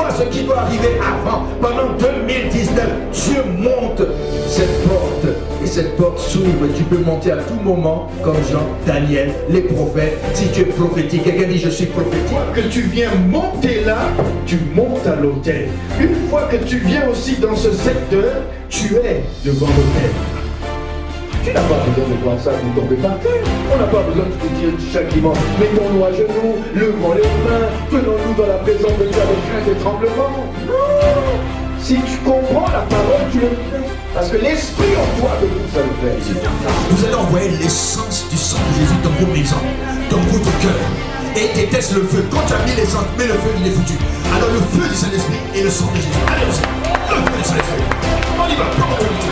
vois ce qui doit arriver avant. Pendant 2019, Dieu monte cette porte. Et cette porte s'ouvre. Tu peux monter à tout moment, comme Jean, Daniel, les prophètes. Si tu es prophétique, quelqu'un dit je suis prophétique. Une fois que tu viens monter là, tu montes à l'autel. Une fois que tu viens aussi dans ce secteur, tu es devant l'autel. Tu n'as pas besoin de voir ça pour tomber par terre. On n'a pas besoin de te dire chacun, mettons-nous à genoux, levons les mains, tenons-nous dans la présence de Dieu avec crainte et tremblement. Non. Si tu comprends la parole, tu le fais. Parce que l'esprit en toi de vous, ça le fait. Vous allez envoyer l'essence du sang de Jésus dans vos maisons, dans votre cœur. Et déteste le feu. Quand tu as mis l'essence, mais le feu, il est foutu. Alors le feu du Saint-Esprit et le sang de Jésus. Allez, le feu du Saint-Esprit. On y va, prends l'autorité.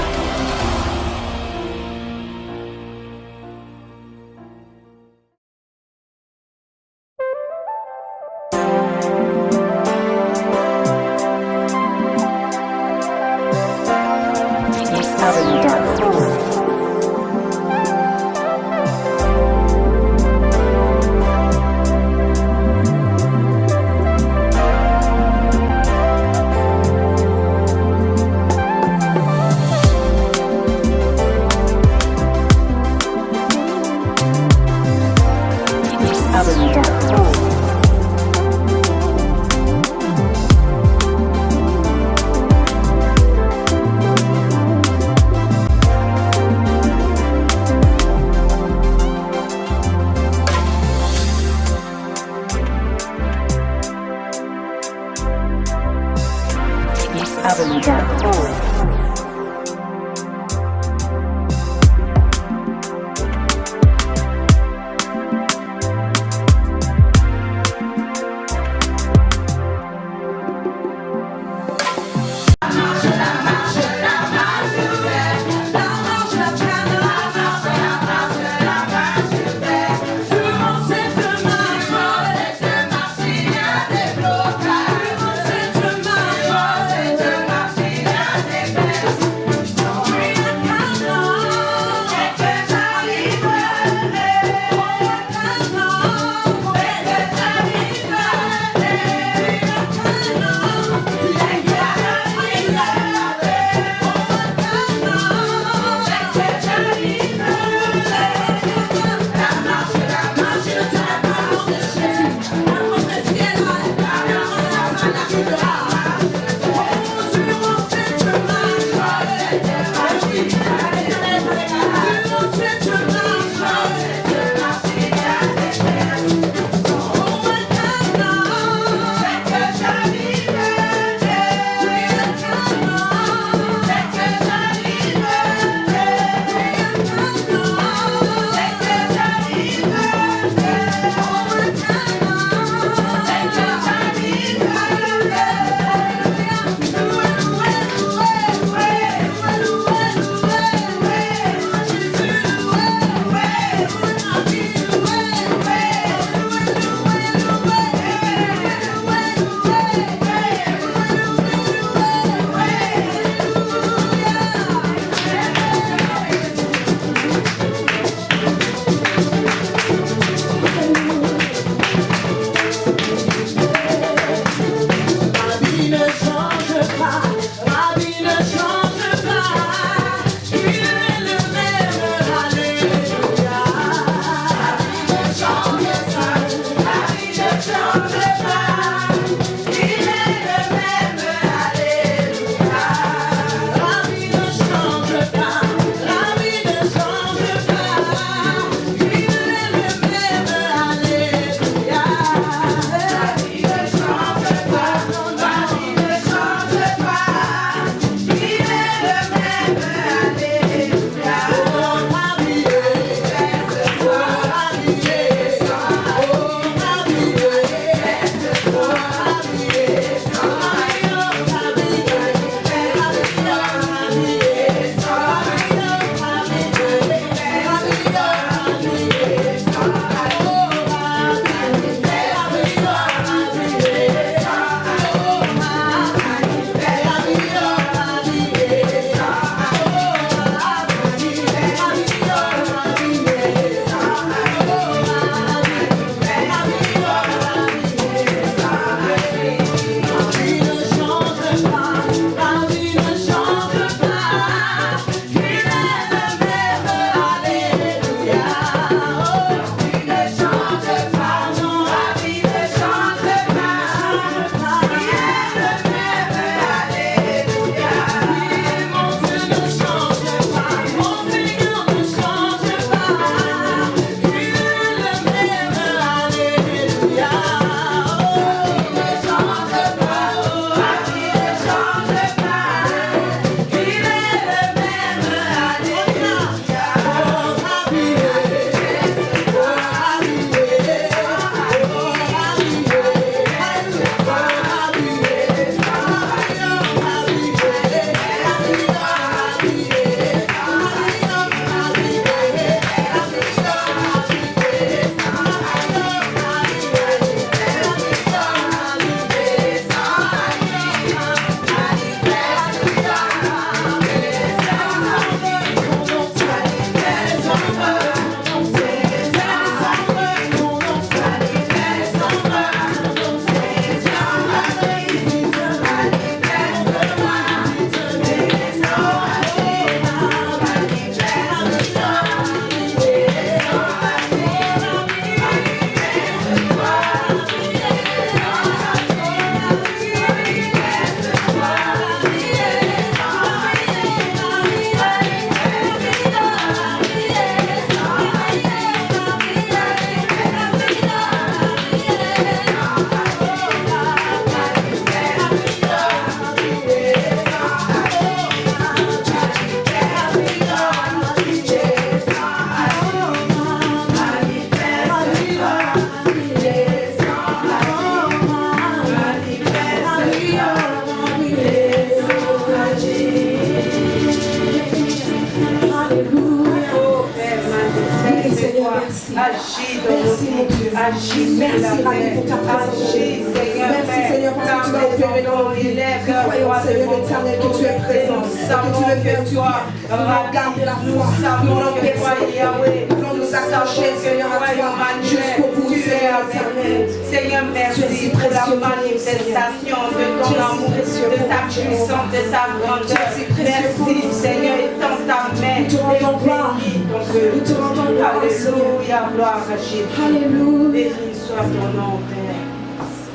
Agis, merci pour ta présence. Merci Seigneur parce que tu vas opérer dans nos vies. Nous croyons Seigneur éternel que tu es présent, que tu veux faire du bien. Nous voulons garder la foi, nous voulons persévérer, nous voulons nous accrocher Seigneur à toi jusqu'au bout Seigneur éternel. Seigneur, merci pour la manifestation de ton amour, de ta puissance, de ta grandeur. Merci Seigneur, étends ta main. Nous te rendons gloire. Nous te rendons gloire Seigneur. Alléluia, gloire à Jésus. Alléluia. Béni soit ton nom, Père.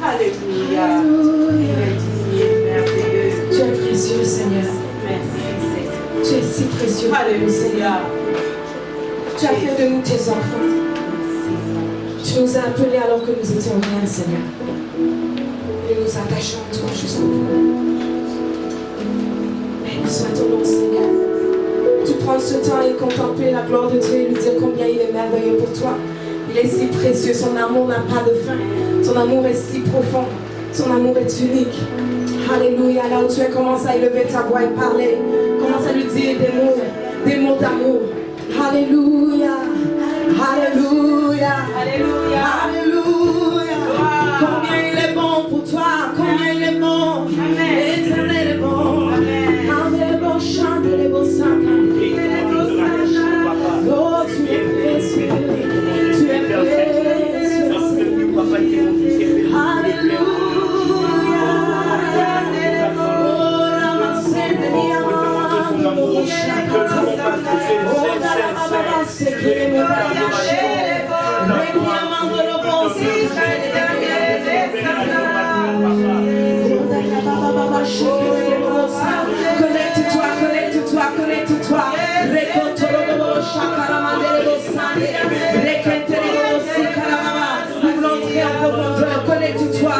Alléluia. Il est merveilleux. Tu es précieux Seigneur. Merci Seigneur. Tu es si précieux. Alléluia. Tu as fait de nous tes enfants. Tu nous as appelés alors que nous étions rien, Seigneur. Et nous nous attachons à toi jusqu'au bout. Béni soit ton nom, Seigneur. Tu prends ce temps et contempler la gloire de Dieu et lui dire combien il est merveilleux pour toi. Il est si précieux, son amour n'a pas de fin. Son amour est si profond. Son amour est unique. Alléluia. Là où tu es, commence à élever ta voix et parler. Commence à lui dire des mots d'amour. Alléluia. Alléluia. Alléluia. Alléluia. Combien il est bon pour toi. Combien il est bon. L'éternel est bon. Amen. Les beaux chants, les beaux saints. Oh, tu es précieux. Tu es précieux. Alléluia. Oh, ramassez de diamants. Oh, c'est que les mots connecte-toi, connecte-toi, connecte-toi. Nous voulons entrer en profondeur. Connecte-toi.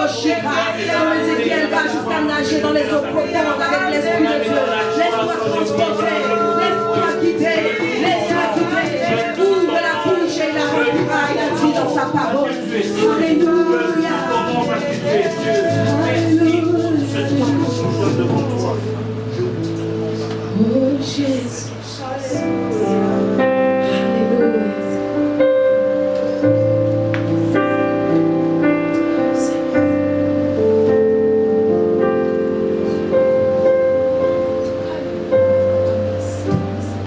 Comme Ézéchiel va jusqu'à nager dans les eaux profondes avec l'Esprit de Dieu. Laisse-toi transporter. Laisse-toi quitter. Laisse-toi quitter. Ouvre la bouche et la remplira. Il a dit dans sa parole. Alléluia. Oh Jésus. Alléluia.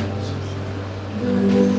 Pour t'adorer.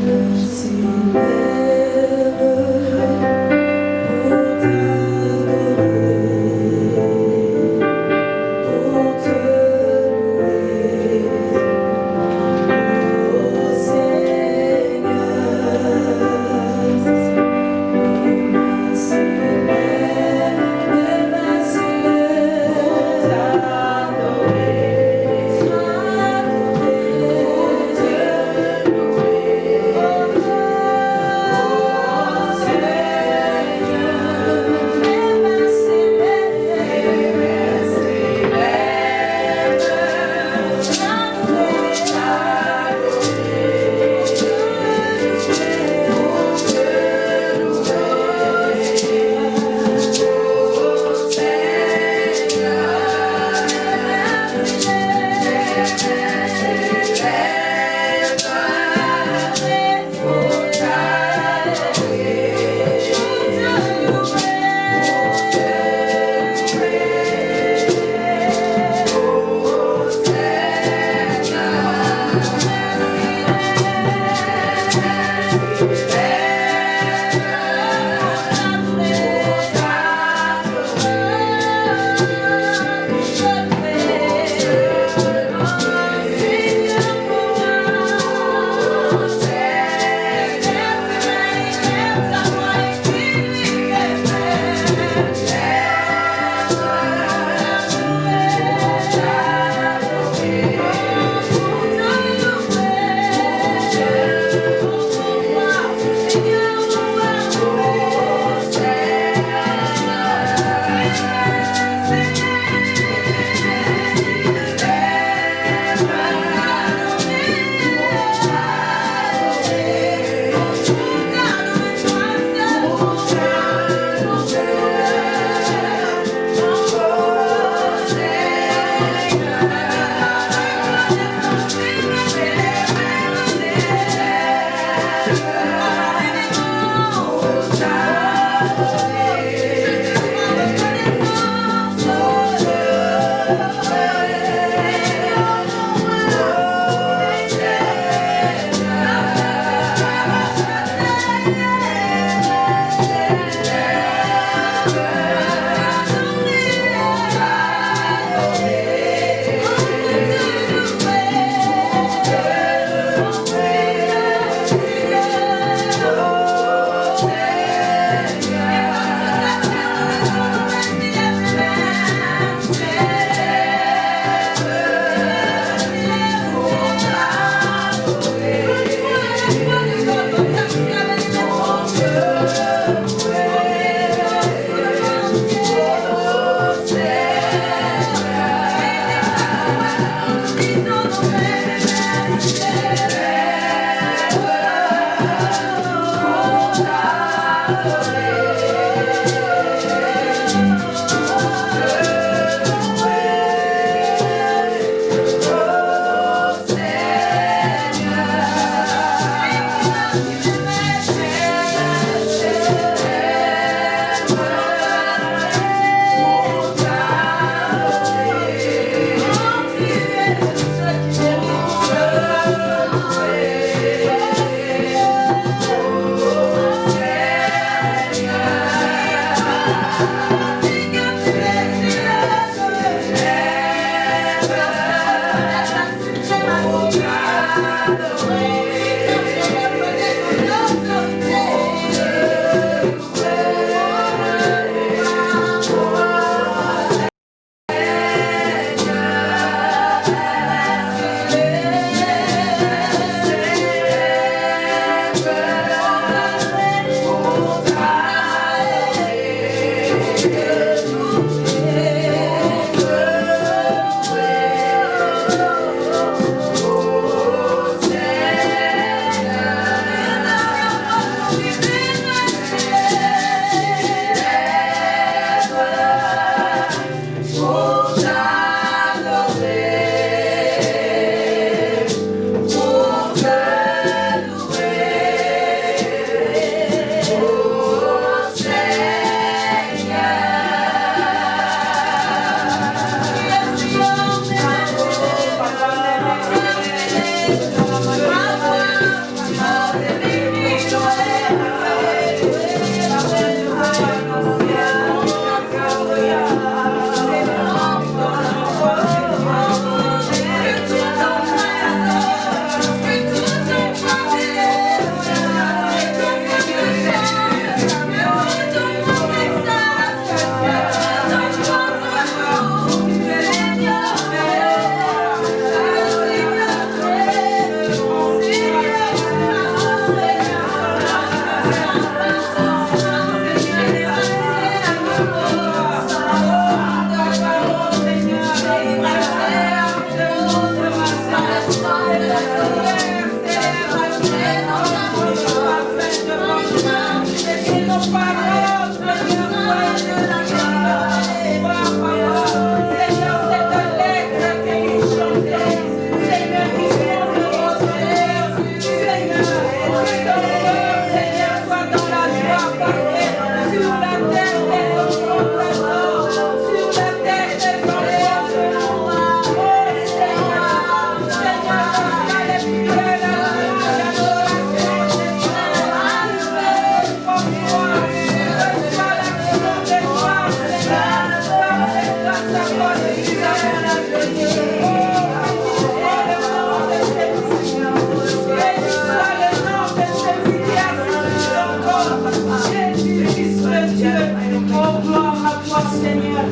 Oh, gloire à toi, Seigneur.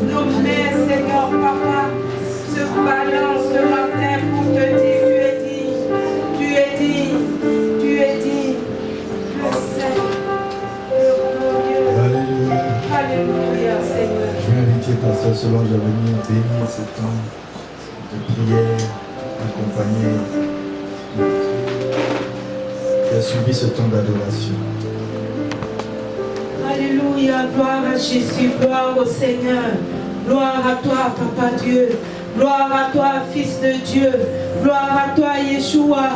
Nos mains, Seigneur, Papa, se balancent ce matin pour te dire, tu es digne, tu es digne, tu es digne. Le Saint, le glorieux. Alléluia. Alléluia, Seigneur. Je vais inviter Pasteur Solange à venir bénir ce temps de prière, accompagner qui a suivi ce temps d'adoration. Alléluia, gloire à Jésus, gloire au Seigneur. Gloire à toi, Papa Dieu. Gloire à toi, Fils de Dieu. Gloire à toi, Yeshua.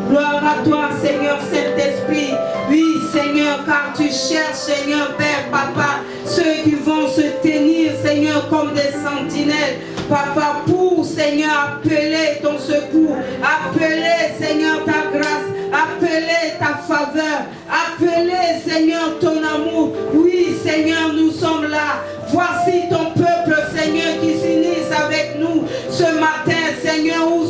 Gloire à toi, Seigneur Saint-Esprit. Oui, Seigneur, car tu cherches, Seigneur, Père, Papa, ceux qui vont se tenir, Seigneur, comme des sentinelles. Papa, pour, Seigneur, appeler ton secours. Appeler, Seigneur, ta grâce. Appeler ta faveur. Appeler, Seigneur, ton amour. Oui, Seigneur, nous sommes là. Voici ton peuple, Seigneur, qui s'unissent avec nous ce matin, Seigneur, ou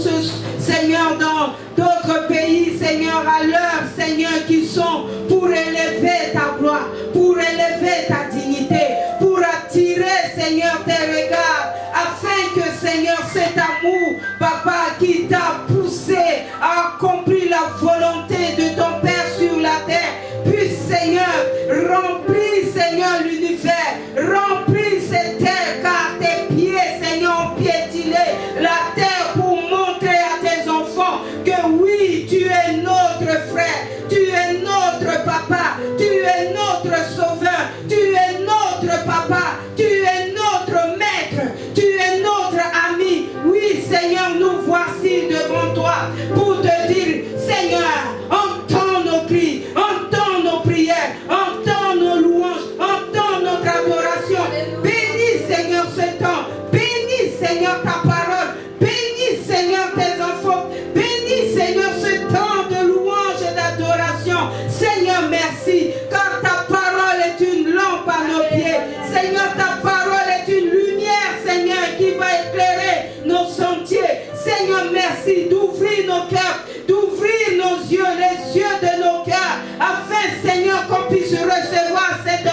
Seigneur, dans d'autres pays, Seigneur, à l'heure, Seigneur, qui sont pour élever ta gloire, pour élever ta dignité, pour attirer, Seigneur, tes regards, afin que, Seigneur, cet amour, Papa, qui t'a poussé à accomplir la volonté de ton Père sur la terre, puisse, Seigneur, remplir, Seigneur, l'univers, remplir cette terre, car tes pieds, Seigneur, ont piétiné la terre pour montrer à tes enfants que oui, tu es notre frère, tu es notre papa, tu es notre sauveur, tu es notre papa, tu es notre maître, tu es notre ami. Oui, Seigneur, nous voici devant toi pour te dire, Seigneur, entends nos cris, entends nos prières, entends nos louanges, entends notre adoration. Bénis, Seigneur, ce temps. Bénis, Seigneur, ta parole. Bénis, Seigneur, tes enfants. Bénis, Seigneur, ce temps de louange et d'adoration. Seigneur, merci, car ta parole est une lampe à nos pieds. Seigneur, ta parole est une lumière, Seigneur, qui va éclairer nos sentiers. Seigneur, merci d'ouvrir nos cœurs, d'ouvrir nos yeux, les yeux de nos cœurs, afin, Seigneur, qu'on puisse recevoir cette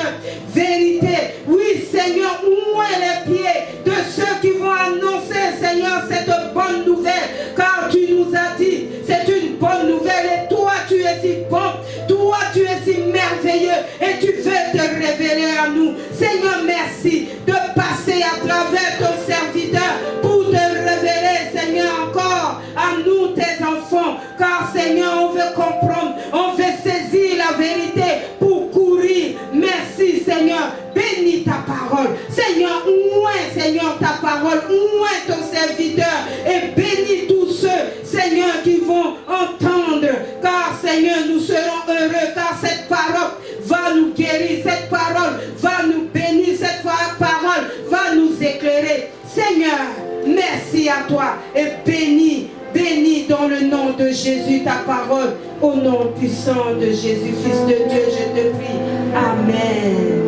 vérité. Oui, Seigneur, ouvre les pieds de ceux qui vont annoncer, Seigneur, cette bonne nouvelle, car tu nous as dit, c'est une bonne nouvelle, et toi, tu es si bon, toi, tu es si merveilleux, et tu veux te révéler à nous. Seigneur, merci de passer à travers ton serviteur pour te révéler, Seigneur, encore à nous, tes enfants, car, Seigneur, on veut comprendre, on veut saisir la vérité pour courir. Merci, Seigneur, bénis ta parole. Seigneur, ouvre, Seigneur, ta parole, ouvre ton serviteur, et bénis tous ceux, Seigneur, qui vont entendre, car, Seigneur, nous serons heureux, car cette parole va nous guérir, cette parole va nous bénir, cette parole va nous éclairer. Seigneur, merci à toi, et bénis, bénis dans le nom de Jésus ta parole, au nom puissant de Jésus, Fils de Dieu, je te prie. Amen.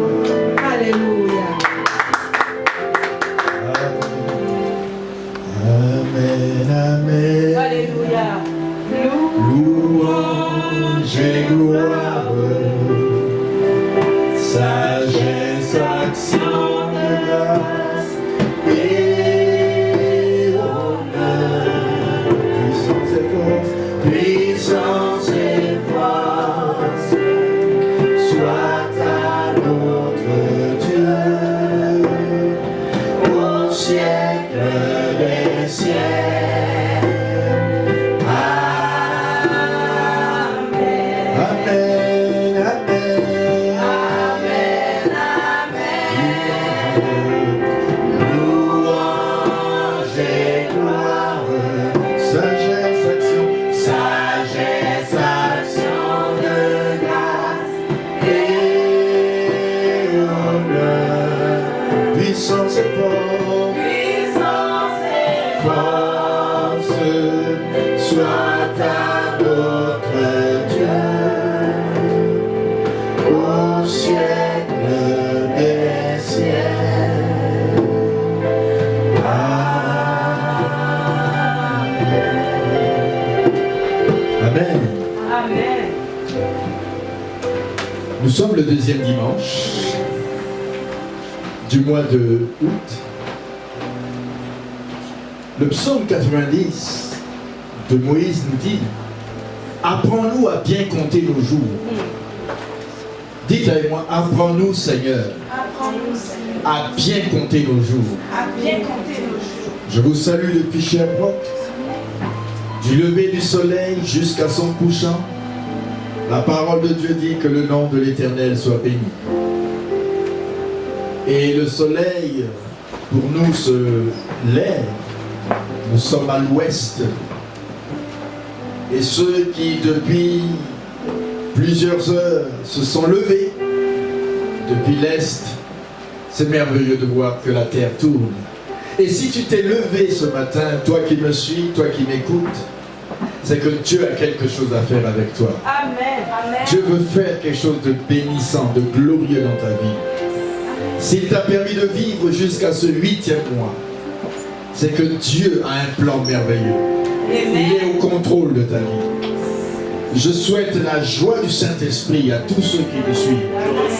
Alléluia. Amen, amen. Alléluia. Louange et gloire, sagesse, action de grâce et honneur, puissance et force, soit à notre Dieu, au siècle des siècles. Nous sommes le deuxième dimanche du mois de août. Le psaume 90 de Moïse nous dit « Apprends-nous à bien compter nos jours. » Dites avec moi, apprends-nous Seigneur, à bien compter nos jours. Je vous salue depuis Sherbrooke, du lever du soleil jusqu'à son couchant. La parole de Dieu dit que le nom de l'Éternel soit béni. Et le soleil, pour nous, se lève. Nous sommes à l'ouest. Et ceux qui, depuis plusieurs heures, se sont levés depuis l'est, c'est merveilleux de voir que la terre tourne. Et si tu t'es levé ce matin, toi qui me suis, toi qui m'écoutes, c'est que Dieu a quelque chose à faire avec toi. Amen. Amen. Dieu veut faire quelque chose de bénissant, de glorieux dans ta vie. S'il t'a permis de vivre jusqu'à ce 8e mois, c'est que Dieu a un plan merveilleux. Il est au contrôle de ta vie. Je souhaite la joie du Saint-Esprit à tous ceux qui me suivent.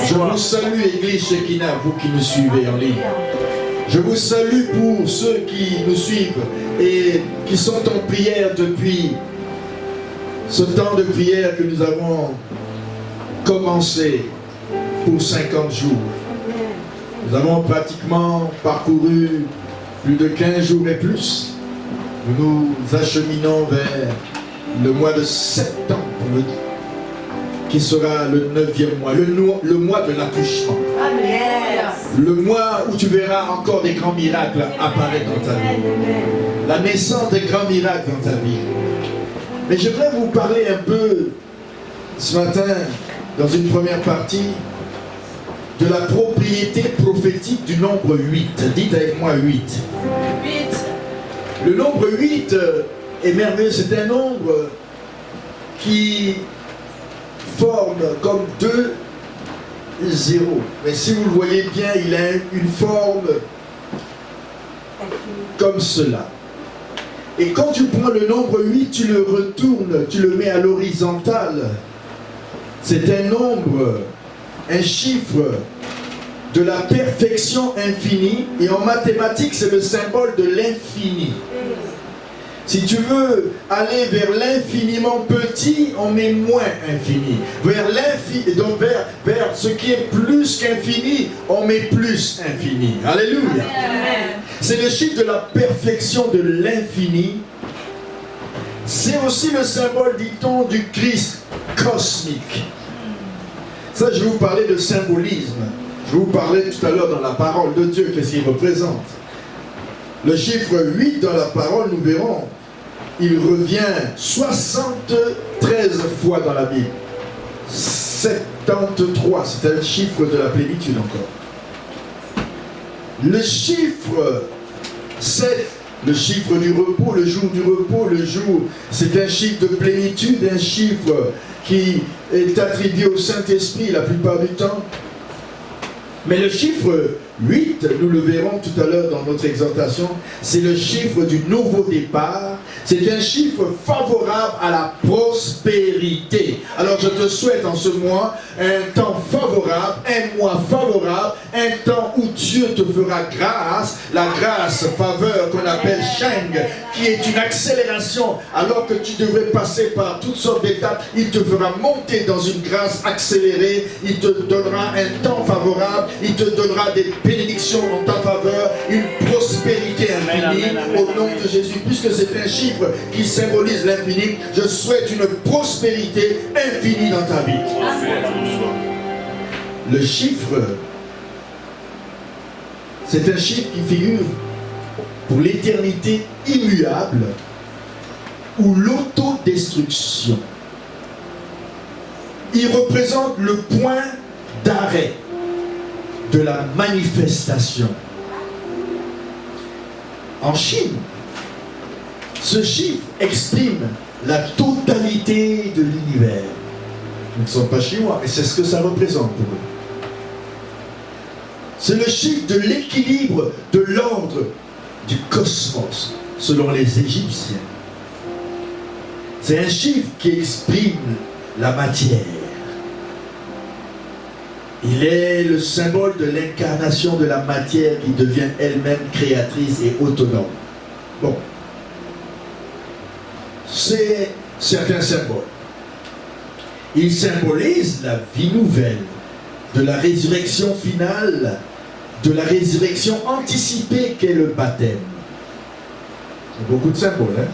Je vous salue, Église Shekinah, vous qui me suivez en ligne. Je vous salue pour ceux qui nous suivent et qui sont en prière depuis ce temps de prière que nous avons commencé pour 50 jours. Nous avons pratiquement parcouru plus de 15 jours et plus. Nous nous acheminons vers le mois de septembre, qui sera le 9e mois, le mois de l'accouchement. Le mois où tu verras encore des grands miracles apparaître dans ta vie. La naissance des grands miracles dans ta vie. Mais j'aimerais vous parler un peu ce matin, dans une première partie, de la propriété prophétique du nombre 8. Dites avec moi 8. Le nombre 8 est merveilleux, c'est un nombre qui forme comme 2 0. Mais si vous le voyez bien, il a une forme comme cela. Et quand tu prends le nombre 8, tu le retournes, tu le mets à l'horizontale. C'est un nombre, un chiffre de la perfection infinie. Et en mathématiques, c'est le symbole de l'infini. Si tu veux aller vers l'infiniment petit, on met moins infini. Vers l'infini, donc vers ce qui est plus qu'infini, on met plus infini. Alléluia. C'est le chiffre de la perfection de l'infini. C'est aussi le symbole, dit-on, du Christ cosmique. Ça, je vais vous parler de symbolisme. Je vous parlais tout à l'heure dans la parole de Dieu, qu'est-ce qu'il représente. Le chiffre 8 dans la parole, nous verrons, il revient 73 fois dans la Bible. 73, c'est un chiffre de la plénitude encore. Le chiffre 7, le chiffre du repos, le jour du repos, le jour, c'est un chiffre de plénitude, un chiffre qui est attribué au Saint-Esprit la plupart du temps. Mais le chiffre 8, nous le verrons tout à l'heure dans notre exhortation, c'est le chiffre du nouveau départ. C'est un chiffre favorable à la prospérité. Alors je te souhaite en ce mois un temps favorable, un mois favorable, un temps où Dieu te fera grâce, la grâce, faveur qu'on appelle Sheng, qui est une accélération. Alors que tu devrais passer par toutes sortes d'étapes, il te fera monter dans une grâce accélérée, il te donnera un temps favorable, il te donnera des bénédictions en ta faveur, une prospérité infinie au nom de Jésus. Puisque c'est un chiffre qui symbolise l'infini, je souhaite une prospérité infinie dans ta vie. Le chiffre, c'est un chiffre qui figure pour l'éternité immuable ou l'autodestruction. Il représente le point d'arrêt de la manifestation. En Chine, ce chiffre exprime la totalité de l'univers. Ils ne sont pas chinois, mais c'est ce que ça représente pour eux. C'est le chiffre de l'équilibre de l'ordre du cosmos, selon les Égyptiens. C'est un chiffre qui exprime la matière. Il est le symbole de l'incarnation de la matière qui devient elle-même créatrice et autonome. Bon. C'est certains symboles. Il symbolise la vie nouvelle, de la résurrection finale, de la résurrection anticipée qu'est le baptême. C'est beaucoup de symboles, hein?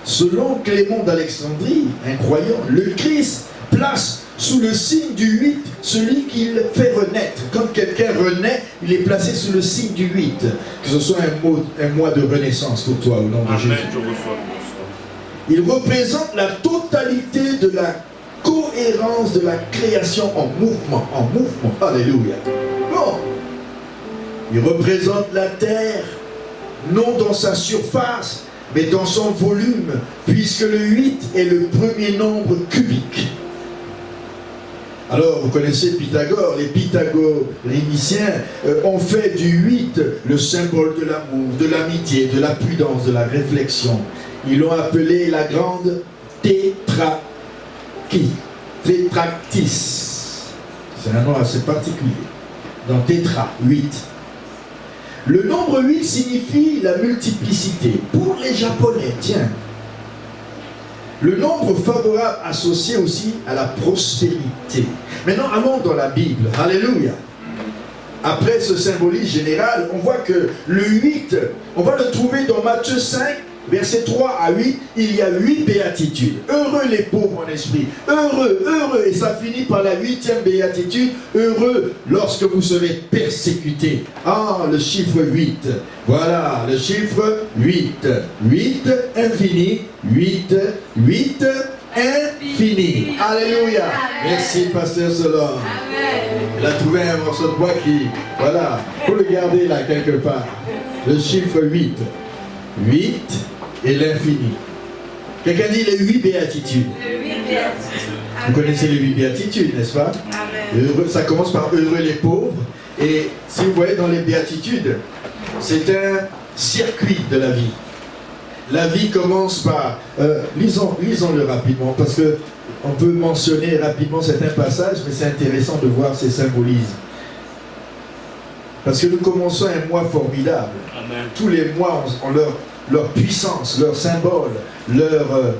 Selon Clément d'Alexandrie, un croyant, le Christ place sous le signe du 8 celui qu'il fait renaître. Quand quelqu'un renaît, il est placé sous le signe du 8. Que ce soit un mois de renaissance pour toi au nom de Jésus. Il représente la totalité de la cohérence de la création en mouvement. En mouvement. Alléluia. Bon. Il représente la terre, non dans sa surface, mais dans son volume, puisque le 8 est le premier nombre cubique. Alors, vous connaissez Pythagore, les pythagoriciens ont fait du 8 le symbole de l'amour, de l'amitié, de la prudence, de la réflexion. Ils l'ont appelé la grande tétractis. C'est un nom assez particulier. Dans tétra, 8. Le nombre 8 signifie la multiplicité. Pour les Japonais, tiens. Le nombre favorable associé aussi à la prospérité. Maintenant, allons dans la Bible. Alléluia. Après ce symbolisme général, on voit que le 8, on va le trouver dans Matthieu 5, versets 3 à 8, il y a 8 béatitudes. Heureux les pauvres en esprit. Heureux, heureux. Et ça finit par la 8e béatitude. Heureux lorsque vous serez persécutés. Ah, le chiffre 8. Voilà, le chiffre 8. 8, infini. 8, 8, infini. Alléluia. Merci, pasteur Solon. Il a trouvé un morceau de bois qui, voilà, faut le garder là quelque part. Le chiffre 8. 8 et l'infini. Quelqu'un dit les 8 béatitudes. Les 8 béatitudes. Vous connaissez les 8 béatitudes, n'est-ce pas? Heureux, ça commence par heureux les pauvres. Et si vous voyez dans les béatitudes, c'est un circuit de la vie. La vie commence par... lisons-le rapidement, parce que on peut mentionner rapidement certains passages, mais c'est intéressant de voir ces symbolismes. Parce que nous commençons un mois formidable. Amen. Tous les mois ont leur puissance, leur symbole, leur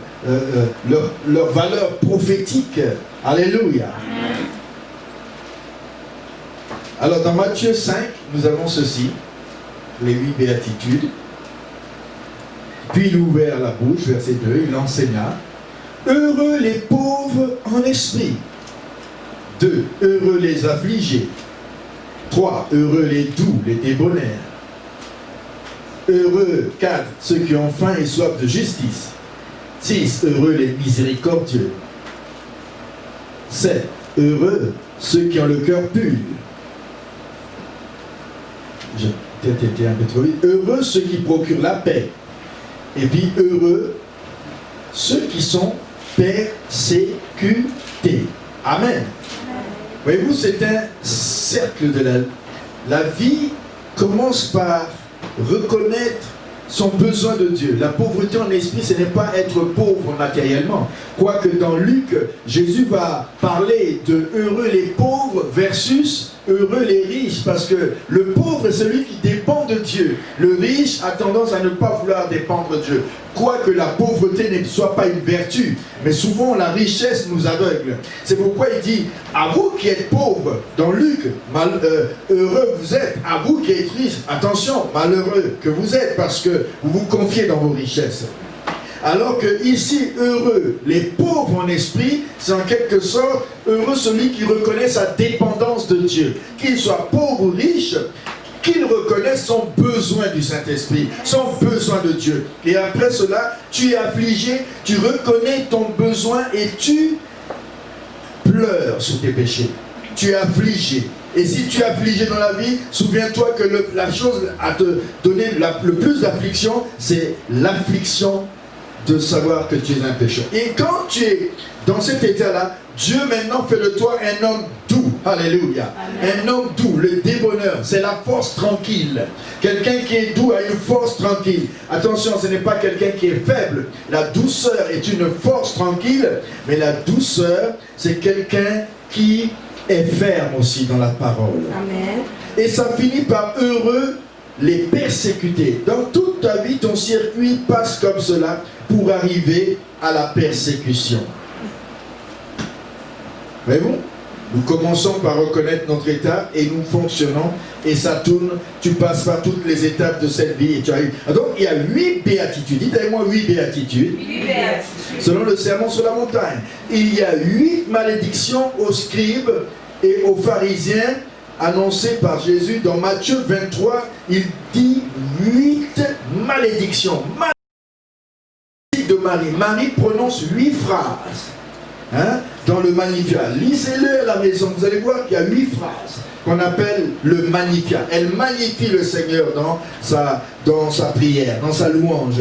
valeur prophétique. Alléluia. Amen. Alors dans Matthieu 5, nous avons ceci, les 8 béatitudes. Puis il ouvrit la bouche, verset 2, il enseigna. Heureux les pauvres en esprit. 2. Heureux les affligés. 3. Heureux les doux, les débonnaires. Heureux, 4. Ceux qui ont faim et soif de justice. 6. Heureux les miséricordieux. 7. Heureux ceux qui ont le cœur pur. J'ai peut-être été un peu trop vite. Heureux ceux qui procurent la paix. Et puis heureux ceux qui sont persécutés. Amen. Voyez-vous, c'est un cercle de la vie commence par reconnaître son besoin de Dieu. La pauvreté en esprit, ce n'est pas être pauvre matériellement. Quoique dans Luc, Jésus va parler de heureux les pauvres versus heureux les riches, parce que le pauvre est celui qui dépend de Dieu. Le riche a tendance à ne pas vouloir dépendre de Dieu. Quoique la pauvreté ne soit pas une vertu, mais souvent la richesse nous aveugle. C'est pourquoi il dit, à vous qui êtes pauvres, dans Luc, heureux vous êtes, à vous qui êtes riches, attention, malheureux que vous êtes, parce que vous vous confiez dans vos richesses. Alors que ici, heureux, les pauvres en esprit, c'est en quelque sorte heureux celui qui reconnaît sa dépendance de Dieu. Qu'il soit pauvre ou riche, qu'il reconnaisse son besoin du Saint-Esprit, son besoin de Dieu. Et après cela, tu es affligé, tu reconnais ton besoin et tu pleures sur tes péchés. Tu es affligé. Et si tu es affligé dans la vie, souviens-toi que la chose à te donner le plus d'affliction, c'est l'affliction de savoir que tu es un pécheur. Et quand tu es dans cet état-là, Dieu maintenant fait de toi un homme doux. Alléluia. Amen. Un homme doux, le débonheur, c'est la force tranquille. Quelqu'un qui est doux a une force tranquille. Attention, ce n'est pas quelqu'un qui est faible. La douceur est une force tranquille, mais la douceur, c'est quelqu'un qui est ferme aussi dans la parole. Amen. Et ça finit par heureux les persécutés. Dans toute ta vie, ton circuit passe comme cela pour arriver à la persécution. Voyez-vous? Nous commençons par reconnaître notre état et nous fonctionnons et ça tourne. Tu passes par toutes les étapes de cette vie et tu arrives. Donc il y a 8 béatitudes. Dites avec moi 8 béatitudes. 8 béatitudes. Selon le sermon sur la montagne. Il y a 8 malédictions aux scribes et aux pharisiens annoncées par Jésus dans Matthieu 23. Il dit 8 malédictions. Malédiction de Marie. Marie prononce 8 phrases. Hein, dans le Magnificat. Lisez-le à la maison, vous allez voir qu'il y a 8 phrases qu'on appelle le Magnificat. Elle magnifie le Seigneur dans sa prière, dans sa louange.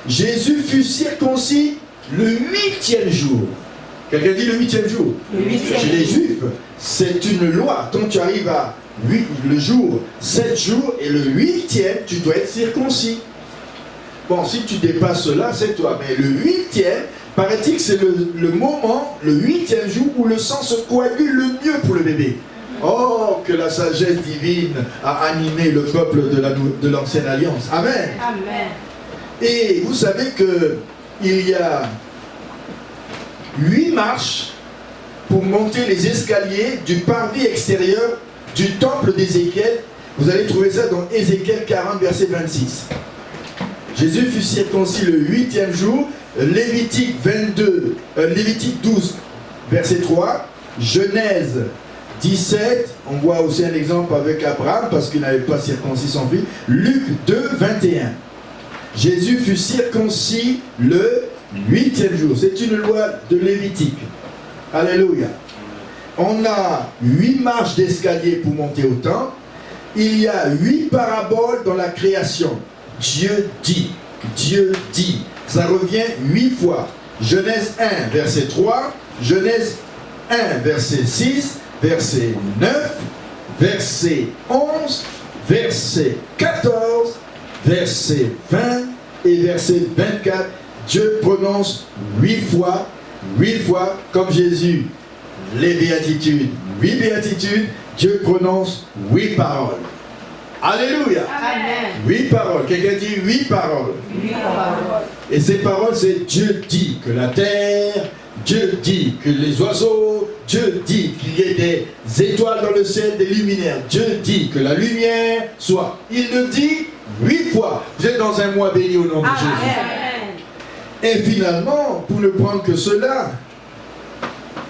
Jésus fut circoncis le 8e jour. Quelqu'un dit le 8e jour? Le 8e. Chez les Juifs, c'est une loi. Quand tu arrives à le jour, 7 jours, et le 8e, tu dois être circoncis. Bon, si tu dépasses cela, c'est toi. Mais le 8e, paraît-il que c'est le moment, le 8e jour, où le sang se coagule le mieux pour le bébé. Oh, que la sagesse divine a animé le peuple de l'ancienne alliance. Amen. Amen. Et vous savez qu'il y a 8 marches pour monter les escaliers du parvis extérieur du temple d'Ézéchiel. Vous allez trouver ça dans Ézéchiel 40, verset 26. Jésus fut circoncis le 8e jour. Lévitique 12, verset 3. Genèse 17. On voit aussi un exemple avec Abraham parce qu'il n'avait pas circoncis son fils. Luc 2, 21. Jésus fut circoncis le 8e jour. C'est une loi de Lévitique. Alléluia. On a 8 marches d'escalier pour monter au temple. Il y a 8 paraboles dans la création. Dieu dit. Dieu dit. Ça revient 8 fois. Genèse 1, verset 3. Genèse 1, verset 6. Verset 9. Verset 11. Verset 14. Verset 20. Et verset 24. Dieu prononce 8 fois. 8 fois, comme Jésus. Les béatitudes. 8 béatitudes. Dieu prononce 8 paroles. Alléluia. Amen. 8 paroles. Quelqu'un dit 8 paroles. 8 paroles. Et ces paroles, c'est Dieu dit que la terre, Dieu dit que les oiseaux, Dieu dit qu'il y ait des étoiles dans le ciel, des luminaires. Dieu dit que la lumière soit. Il le dit 8 fois. Vous êtes dans un mois béni au nom de Jésus. Amen. Et finalement, pour ne prendre que cela,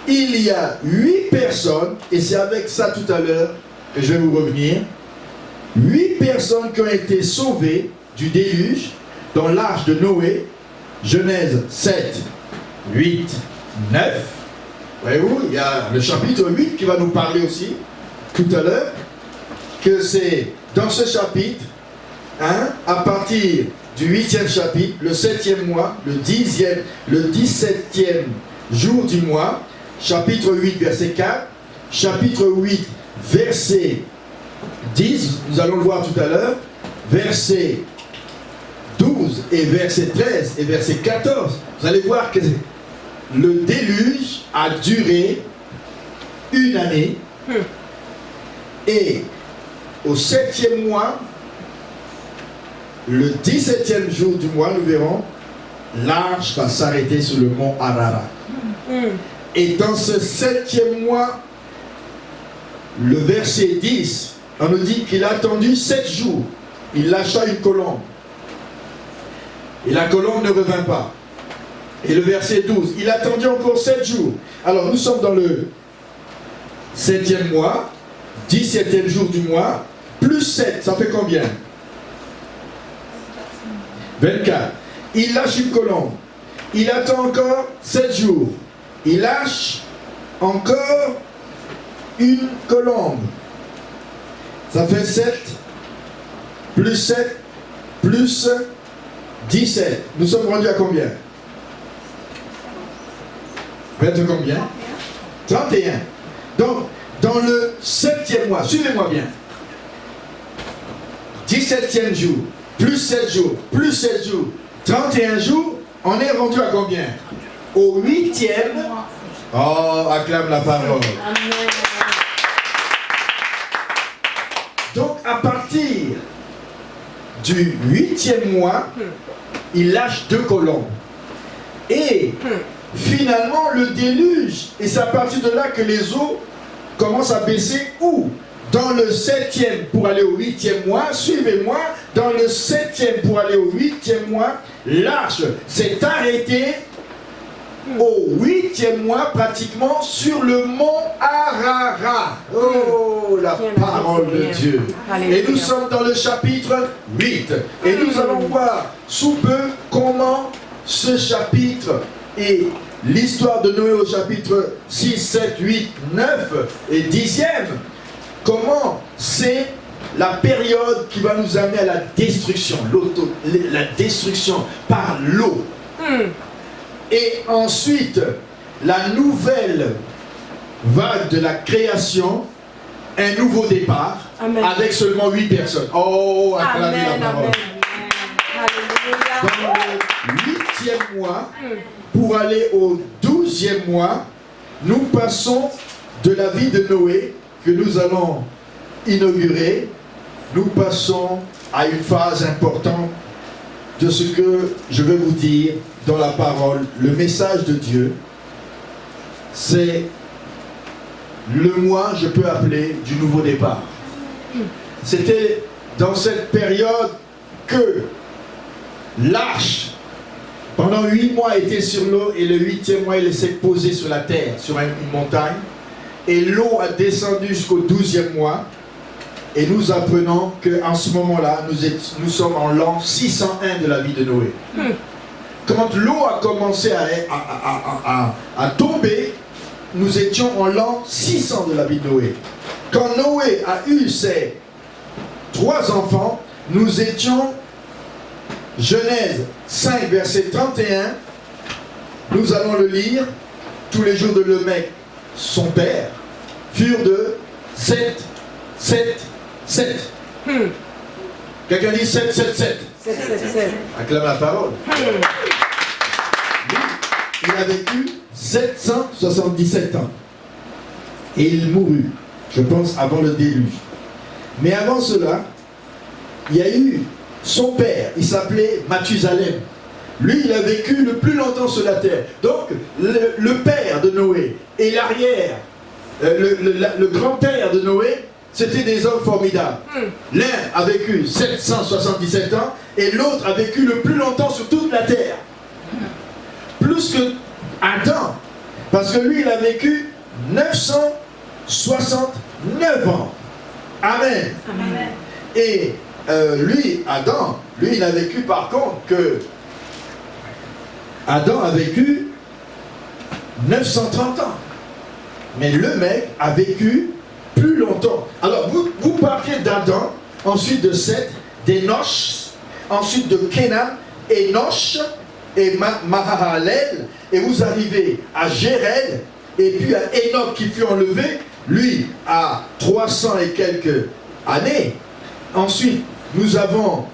il y a 8 personnes, et c'est avec ça tout à l'heure que je vais vous revenir. 8 personnes qui ont été sauvées du déluge dans l'arche de Noé. Genèse 7, 8, 9. Voyez-vous, il y a le chapitre 8 qui va nous parler aussi tout à l'heure. Que c'est dans ce chapitre, hein, à partir du 8e chapitre, le 7e mois, le 17e jour du mois, chapitre 8, verset 4, chapitre 8, verset 10, nous allons le voir tout à l'heure, verset 12 et verset 13 et verset 14, vous allez voir que le déluge a duré 1 année et au 7e mois, le 17e jour du mois, nous verrons, l'arche va s'arrêter sur le mont Ararat. Et dans ce 7e mois, le verset 10, on nous dit qu'il a attendu 7 jours. Il lâcha une colombe. Et la colombe ne revint pas. Et le verset 12, il attendit encore 7 jours. Alors nous sommes dans le 7e mois, 17e jour du mois, plus 7, ça fait combien? 24. Il lâche une colombe. Il attend encore 7 jours. Il lâche encore une colombe. Ça fait 7, plus 7, plus 17. Nous sommes rendus à combien? Faites combien? 31. Donc, dans le 7e mois, suivez-moi bien. 17e jour, plus 7 jours, plus 7 jours, 31 jours, on est rendu à combien? Au 8e. Oh, acclame la parole. Amen. Donc à partir du 8e mois, il lâche 2 colombes. Et finalement le déluge, et c'est à partir de là que les eaux commencent à baisser. Où? Dans le 7e pour aller au 8e mois, suivez-moi, dans le 7e pour aller au 8e mois, l'arche s'est arrêtée au 8e mois, pratiquement sur le mont Ararat. Oh, la parole de Dieu. Et nous sommes dans le chapitre 8. Et nous allons voir sous peu comment ce chapitre et l'histoire de Noé au chapitre 6, 7, 8, 9 et 10e, comment c'est la période qui va nous amener à la destruction, la destruction par l'eau. Et ensuite, la nouvelle vague de la création, un nouveau départ, amen, avec seulement 8 personnes. Oh, acclamez la parole. Dans le 8e mois, pour aller au 12e mois, nous passons de la vie de Noé, que nous allons inaugurer, nous passons à une phase importante de ce que je vais vous dire dans la parole. Le message de Dieu, c'est le mois, je peux appeler, du nouveau départ. C'était dans cette période que l'arche, pendant 8 mois, était sur l'eau, et le 8e mois, il s'est posé sur la terre, sur une montagne. Et l'eau a descendu jusqu'au 12e mois. Et nous apprenons qu'en ce moment-là, nous sommes en l'an 601 de la vie de Noé. Quand l'eau a commencé à tomber, nous étions en l'an 600 de la vie de Noé. Quand Noé a eu ses 3 enfants, nous étions, Genèse 5, verset 31, nous allons le lire. Tous les jours de Lamech, son père, furent de 7, 7, 7. Quelqu'un dit 7, 7, 7. 7, 7, 7. Acclame la parole. Lui, il a vécu 777 ans. Et il mourut, je pense, avant le déluge. Mais avant cela, il y a eu son père, il s'appelait Mathusalem. Lui, il a vécu le plus longtemps sur la terre. Donc, le père de Noé et l'arrière, le grand-père de Noé, c'était des hommes formidables. L'un a vécu 777 ans et l'autre a vécu le plus longtemps sur toute la terre. Plus que Adam. Parce que lui, il a vécu 969 ans. Amen. Amen. Et lui, Adam, lui, il a vécu par contre que Adam a vécu 930 ans. Mais le mec a vécu plus longtemps. Alors, vous partiez d'Adam, ensuite de Seth, d'Enoch, ensuite de Kénan, Enoch et Mahalalel, et vous arrivez à Jéred, et puis à Enoch qui fut enlevé, lui, à 300 et quelques années. Ensuite, nous avons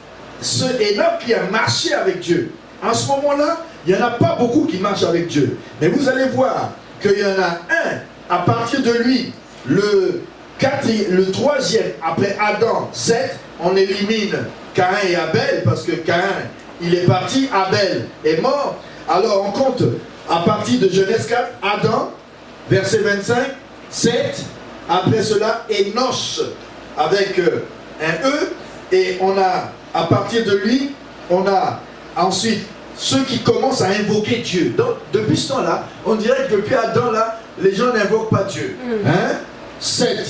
ce Enoch qui a marché avec Dieu. En ce moment-là, il n'y en a pas beaucoup qui marchent avec Dieu. Mais vous allez voir qu'il y en a un, à partir de lui, le 3e, après Adam, 7, on élimine Caïn et Abel, parce que Caïn, il est parti, Abel est mort. Alors on compte, à partir de Genèse 4, Adam, verset 25, 7, après cela, Enoch, avec un E, et on a, à partir de lui, on a ensuite ceux qui commencent à invoquer Dieu. Donc, depuis ce temps-là, on dirait que depuis Adam, là, les gens n'invoquent pas Dieu. Hein? 7.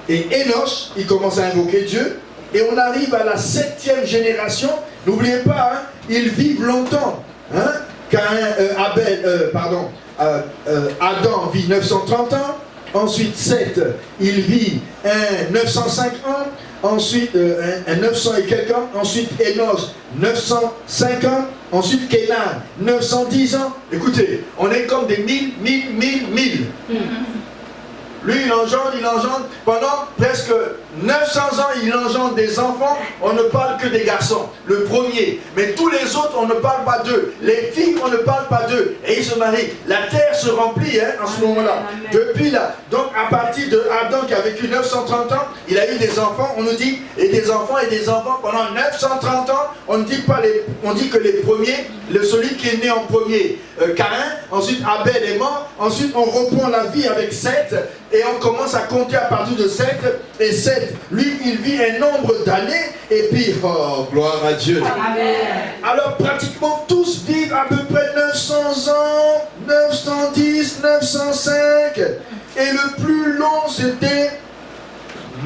Et Enoch, il commence à invoquer Dieu. Et on arrive à la 7e génération. N'oubliez pas, hein, ils vivent longtemps. Hein? Adam vit 930 ans. Ensuite, 7, il vit 905 ans. Ensuite, 900 et quelques ans. Ensuite, Enoch, 905 ans. Ensuite, Kénan, 910 ans. Écoutez, on est comme des 1000. Lui, il engendre pendant presque 900 ans, il engendre des enfants, on ne parle que des garçons, le premier. Mais tous les autres, on ne parle pas d'eux. Les filles, on ne parle pas d'eux. Et ils se marient. La terre se remplit en ce moment-là. Depuis là. Donc à partir de Adam qui a vécu 930 ans, il a eu des enfants, on nous dit, et des enfants pendant 930 ans. On ne dit pas on dit que les premiers, celui qui est né en premier, Caïn, ensuite Abel est mort, ensuite on reprend la vie avec Seth, et on commence à compter à partir de Seth, et Seth, lui, il vit un nombre d'années, et puis, oh, gloire à Dieu. Amen. Alors, pratiquement tous vivent à peu près 900 ans, 910, 905, et le plus long, c'était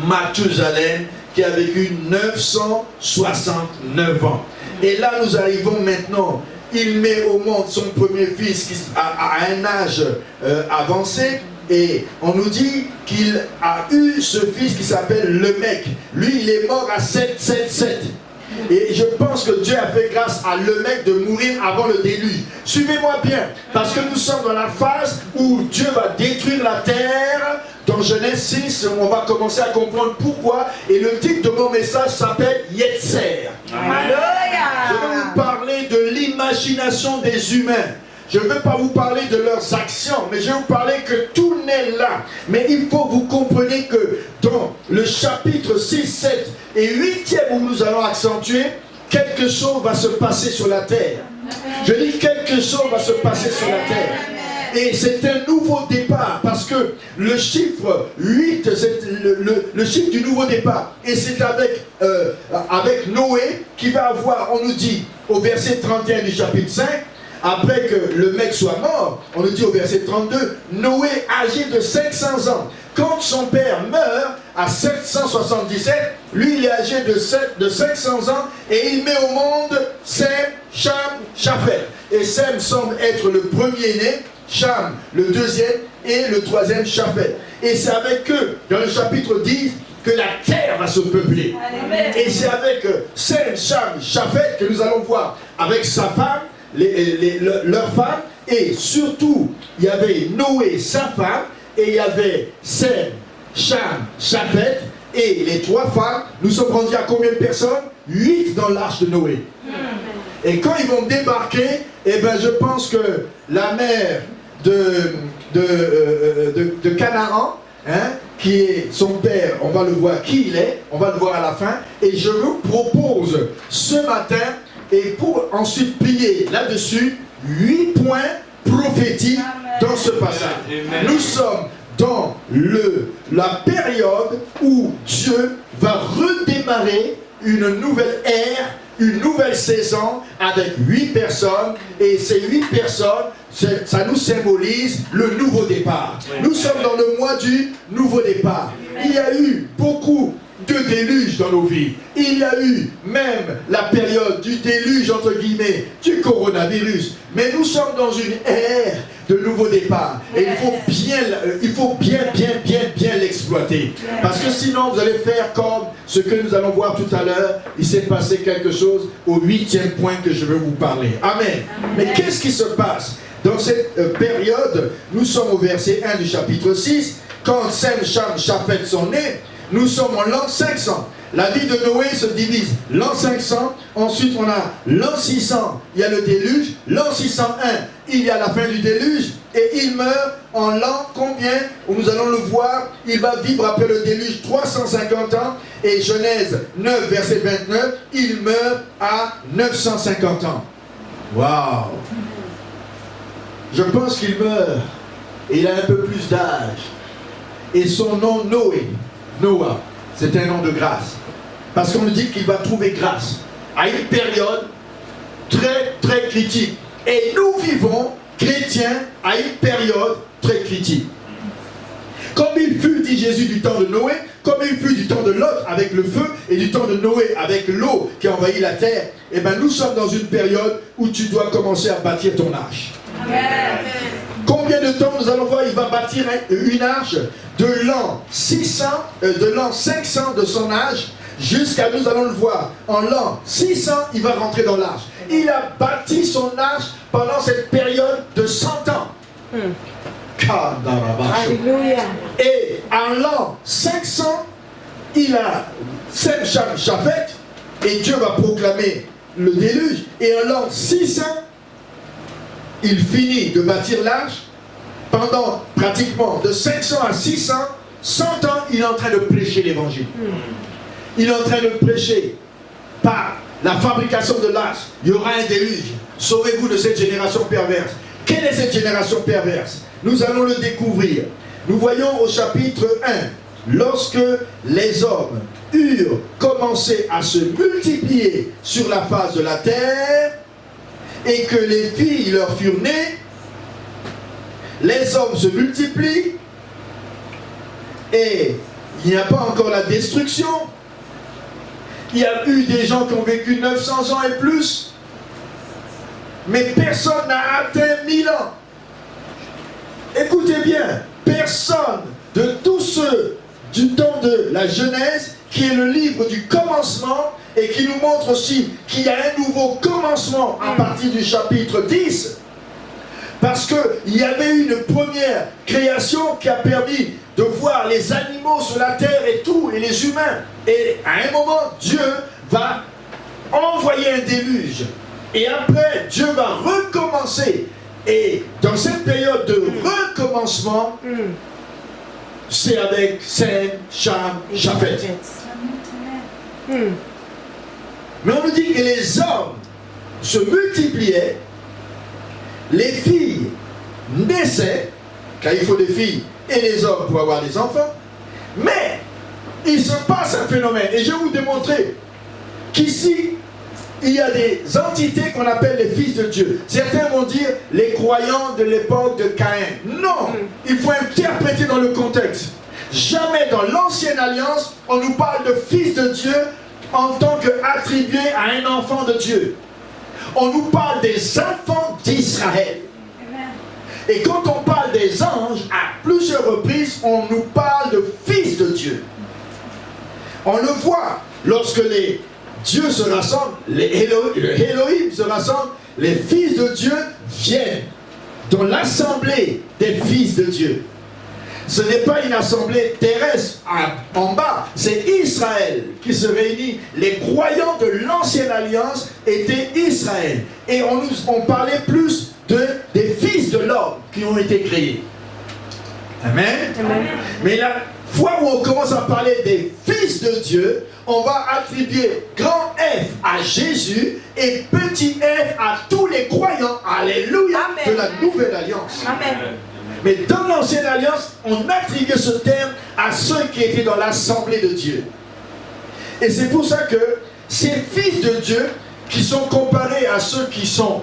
Mathusalem, qui a vécu 969 ans. Et là, nous arrivons maintenant. Il met au monde son premier fils qui a un âge avancé. Et on nous dit qu'il a eu ce fils qui s'appelle Lemec. Lui, il est mort à 777. Et je pense que Dieu a fait grâce à Lemec de mourir avant le déluge. Suivez-moi bien, parce que nous sommes dans la phase où Dieu va détruire la terre. Dans Genèse 6, on va commencer à comprendre pourquoi. Et le titre de mon message s'appelle Yetzer. Je vais vous parler de l'imagination des humains. Je ne veux pas vous parler de leurs actions, mais je vais vous parler que tout n'est là. Mais il faut que vous compreniez que dans le chapitre 6, 7 et 8e où nous allons accentuer, quelque chose va se passer sur la terre. Je dis quelque chose va se passer sur la terre. Et c'est un nouveau départ, parce que le chiffre 8, c'est le chiffre du nouveau départ. Et c'est avec Noé qui va avoir, on nous dit au verset 31 du chapitre 5, après que le mec soit mort, on nous dit au verset 32, Noé âgé de 500 ans. Quand son père meurt à 777, lui il est âgé de 500 ans et il met au monde Sem, Cham, Chafet. Et Sem semble être le premier-né, Cham le deuxième et le troisième Chafet. Et c'est avec eux, dans le chapitre 10, que la terre va se peupler. Amen. Et c'est avec Sem, Cham, Chafet que nous allons voir avec sa femme, leurs femmes, et surtout il y avait Noé, sa femme, et il y avait Sem, Cham, Chafet, et les trois femmes. Nous sommes rendus à combien de personnes? 8 dans l'arche de Noé. Et quand ils vont débarquer, eh ben je pense que la mère de Canaan, qui est son père, on va le voir qui il est, on va le voir à la fin, et je vous propose ce matin, et pour ensuite plier là-dessus, 8 points prophétiques dans ce passage. Amen. Nous sommes dans la période où Dieu va redémarrer une nouvelle ère, une nouvelle saison avec 8 personnes, et ces 8 personnes, ça nous symbolise le nouveau départ. Nous sommes dans le mois du nouveau départ. Il y a eu beaucoup de déluges dans nos vies. Il y a eu même la période du déluge, entre guillemets, du coronavirus. Mais nous sommes dans une ère de nouveau départ. Et il faut bien l'exploiter. Parce que sinon, vous allez faire comme ce que nous allons voir tout à l'heure. Il s'est passé quelque chose au 8e point que je veux vous parler. Amen. Mais qu'est-ce qui se passe? Dans cette période, nous sommes au verset 1 du chapitre 6. Quand Sem, Cham, Chafet sont nés, nous sommes en l'an 500. La vie de Noé se divise. L'an 500, ensuite on a l'an 600, il y a le déluge. L'an 601, il y a la fin du déluge. Et il meurt en l'an combien? Nous allons le voir. Il va vivre après le déluge 350 ans. Et Genèse 9, verset 29, il meurt à 950 ans. Waouh! Je pense qu'il meurt. Et il a un peu plus d'âge. Et son nom, Noah, c'est un nom de grâce. Parce qu'on nous dit qu'il va trouver grâce à une période très très critique. Et nous vivons, chrétiens, à une période très critique. Comme il fut, dit Jésus, du temps de Noé, comme il fut du temps de Lot avec le feu, et du temps de Noé avec l'eau qui a envahi la terre, eh bien nous sommes dans une période où tu dois commencer à bâtir ton arche. Amen. Combien de temps nous allons voir? Il va bâtir une arche de l'an 500 de son âge jusqu'à, nous allons le voir, en l'an 600, il va rentrer dans l'arche. Il a bâti son arche pendant cette période de 100 ans. Alléluia. Et en l'an 500, il a Sem, Cham, Japhet, et Dieu va proclamer le déluge, et en l'an 600, il finit de bâtir l'arche. Pendant pratiquement de 500 à 600, 100 ans, il est en train de prêcher l'évangile. Il est en train de prêcher par la fabrication de l'arche. Il y aura un déluge. Sauvez-vous de cette génération perverse. Quelle est cette génération perverse? Nous allons le découvrir. Nous voyons au chapitre 1, lorsque les hommes eurent commencé à se multiplier sur la face de la terre et que les filles leur furent nées, les hommes se multiplient et il n'y a pas encore la destruction. Il y a eu des gens qui ont vécu 900 ans et plus, mais personne n'a atteint 1000 ans. Écoutez bien, personne de tous ceux du temps de la Genèse, qui est le livre du commencement et qui nous montre aussi qu'il y a un nouveau commencement à partir du chapitre 10, parce qu'il y avait eu une première création qui a permis de voir les animaux sur la terre et tout, et les humains. Et à un moment, Dieu va envoyer un déluge. Et après, Dieu va recommencer. Et dans cette période de recommencement, c'est avec Sem, Cham, Japhet. Mais on nous dit que les hommes se multipliaient, les filles naissaient, car il faut des filles et les hommes pour avoir des enfants, mais il se passe un phénomène, et je vais vous démontrer qu'ici, il y a des entités qu'on appelle les fils de Dieu. Certains vont dire les croyants de l'époque de Caïn. Non, il faut interpréter dans le contexte. Jamais dans l'ancienne alliance, on nous parle de fils de Dieu en tant qu'attribué à un enfant de Dieu. On nous parle des enfants d'Israël. Et quand on parle des anges, à plusieurs reprises, on nous parle de fils de Dieu. On le voit lorsque les dieux se rassemblent, le Elohim se rassemble, les fils de Dieu viennent dans l'assemblée des fils de Dieu. Ce n'est pas une assemblée terrestre en bas, c'est Israël qui se réunit. Les croyants de l'ancienne alliance étaient Israël. Et on parlait plus des fils de l'homme qui ont été créés. Amen. Amen. Mais la fois où on commence à parler des fils de Dieu, on va attribuer grand F à Jésus et petit f à tous les croyants, alléluia, de la nouvelle alliance. Amen. Mais dans l'ancienne alliance, on attribuait ce terme à ceux qui étaient dans l'assemblée de Dieu. Et c'est pour ça que ces fils de Dieu qui sont comparés à ceux qui sont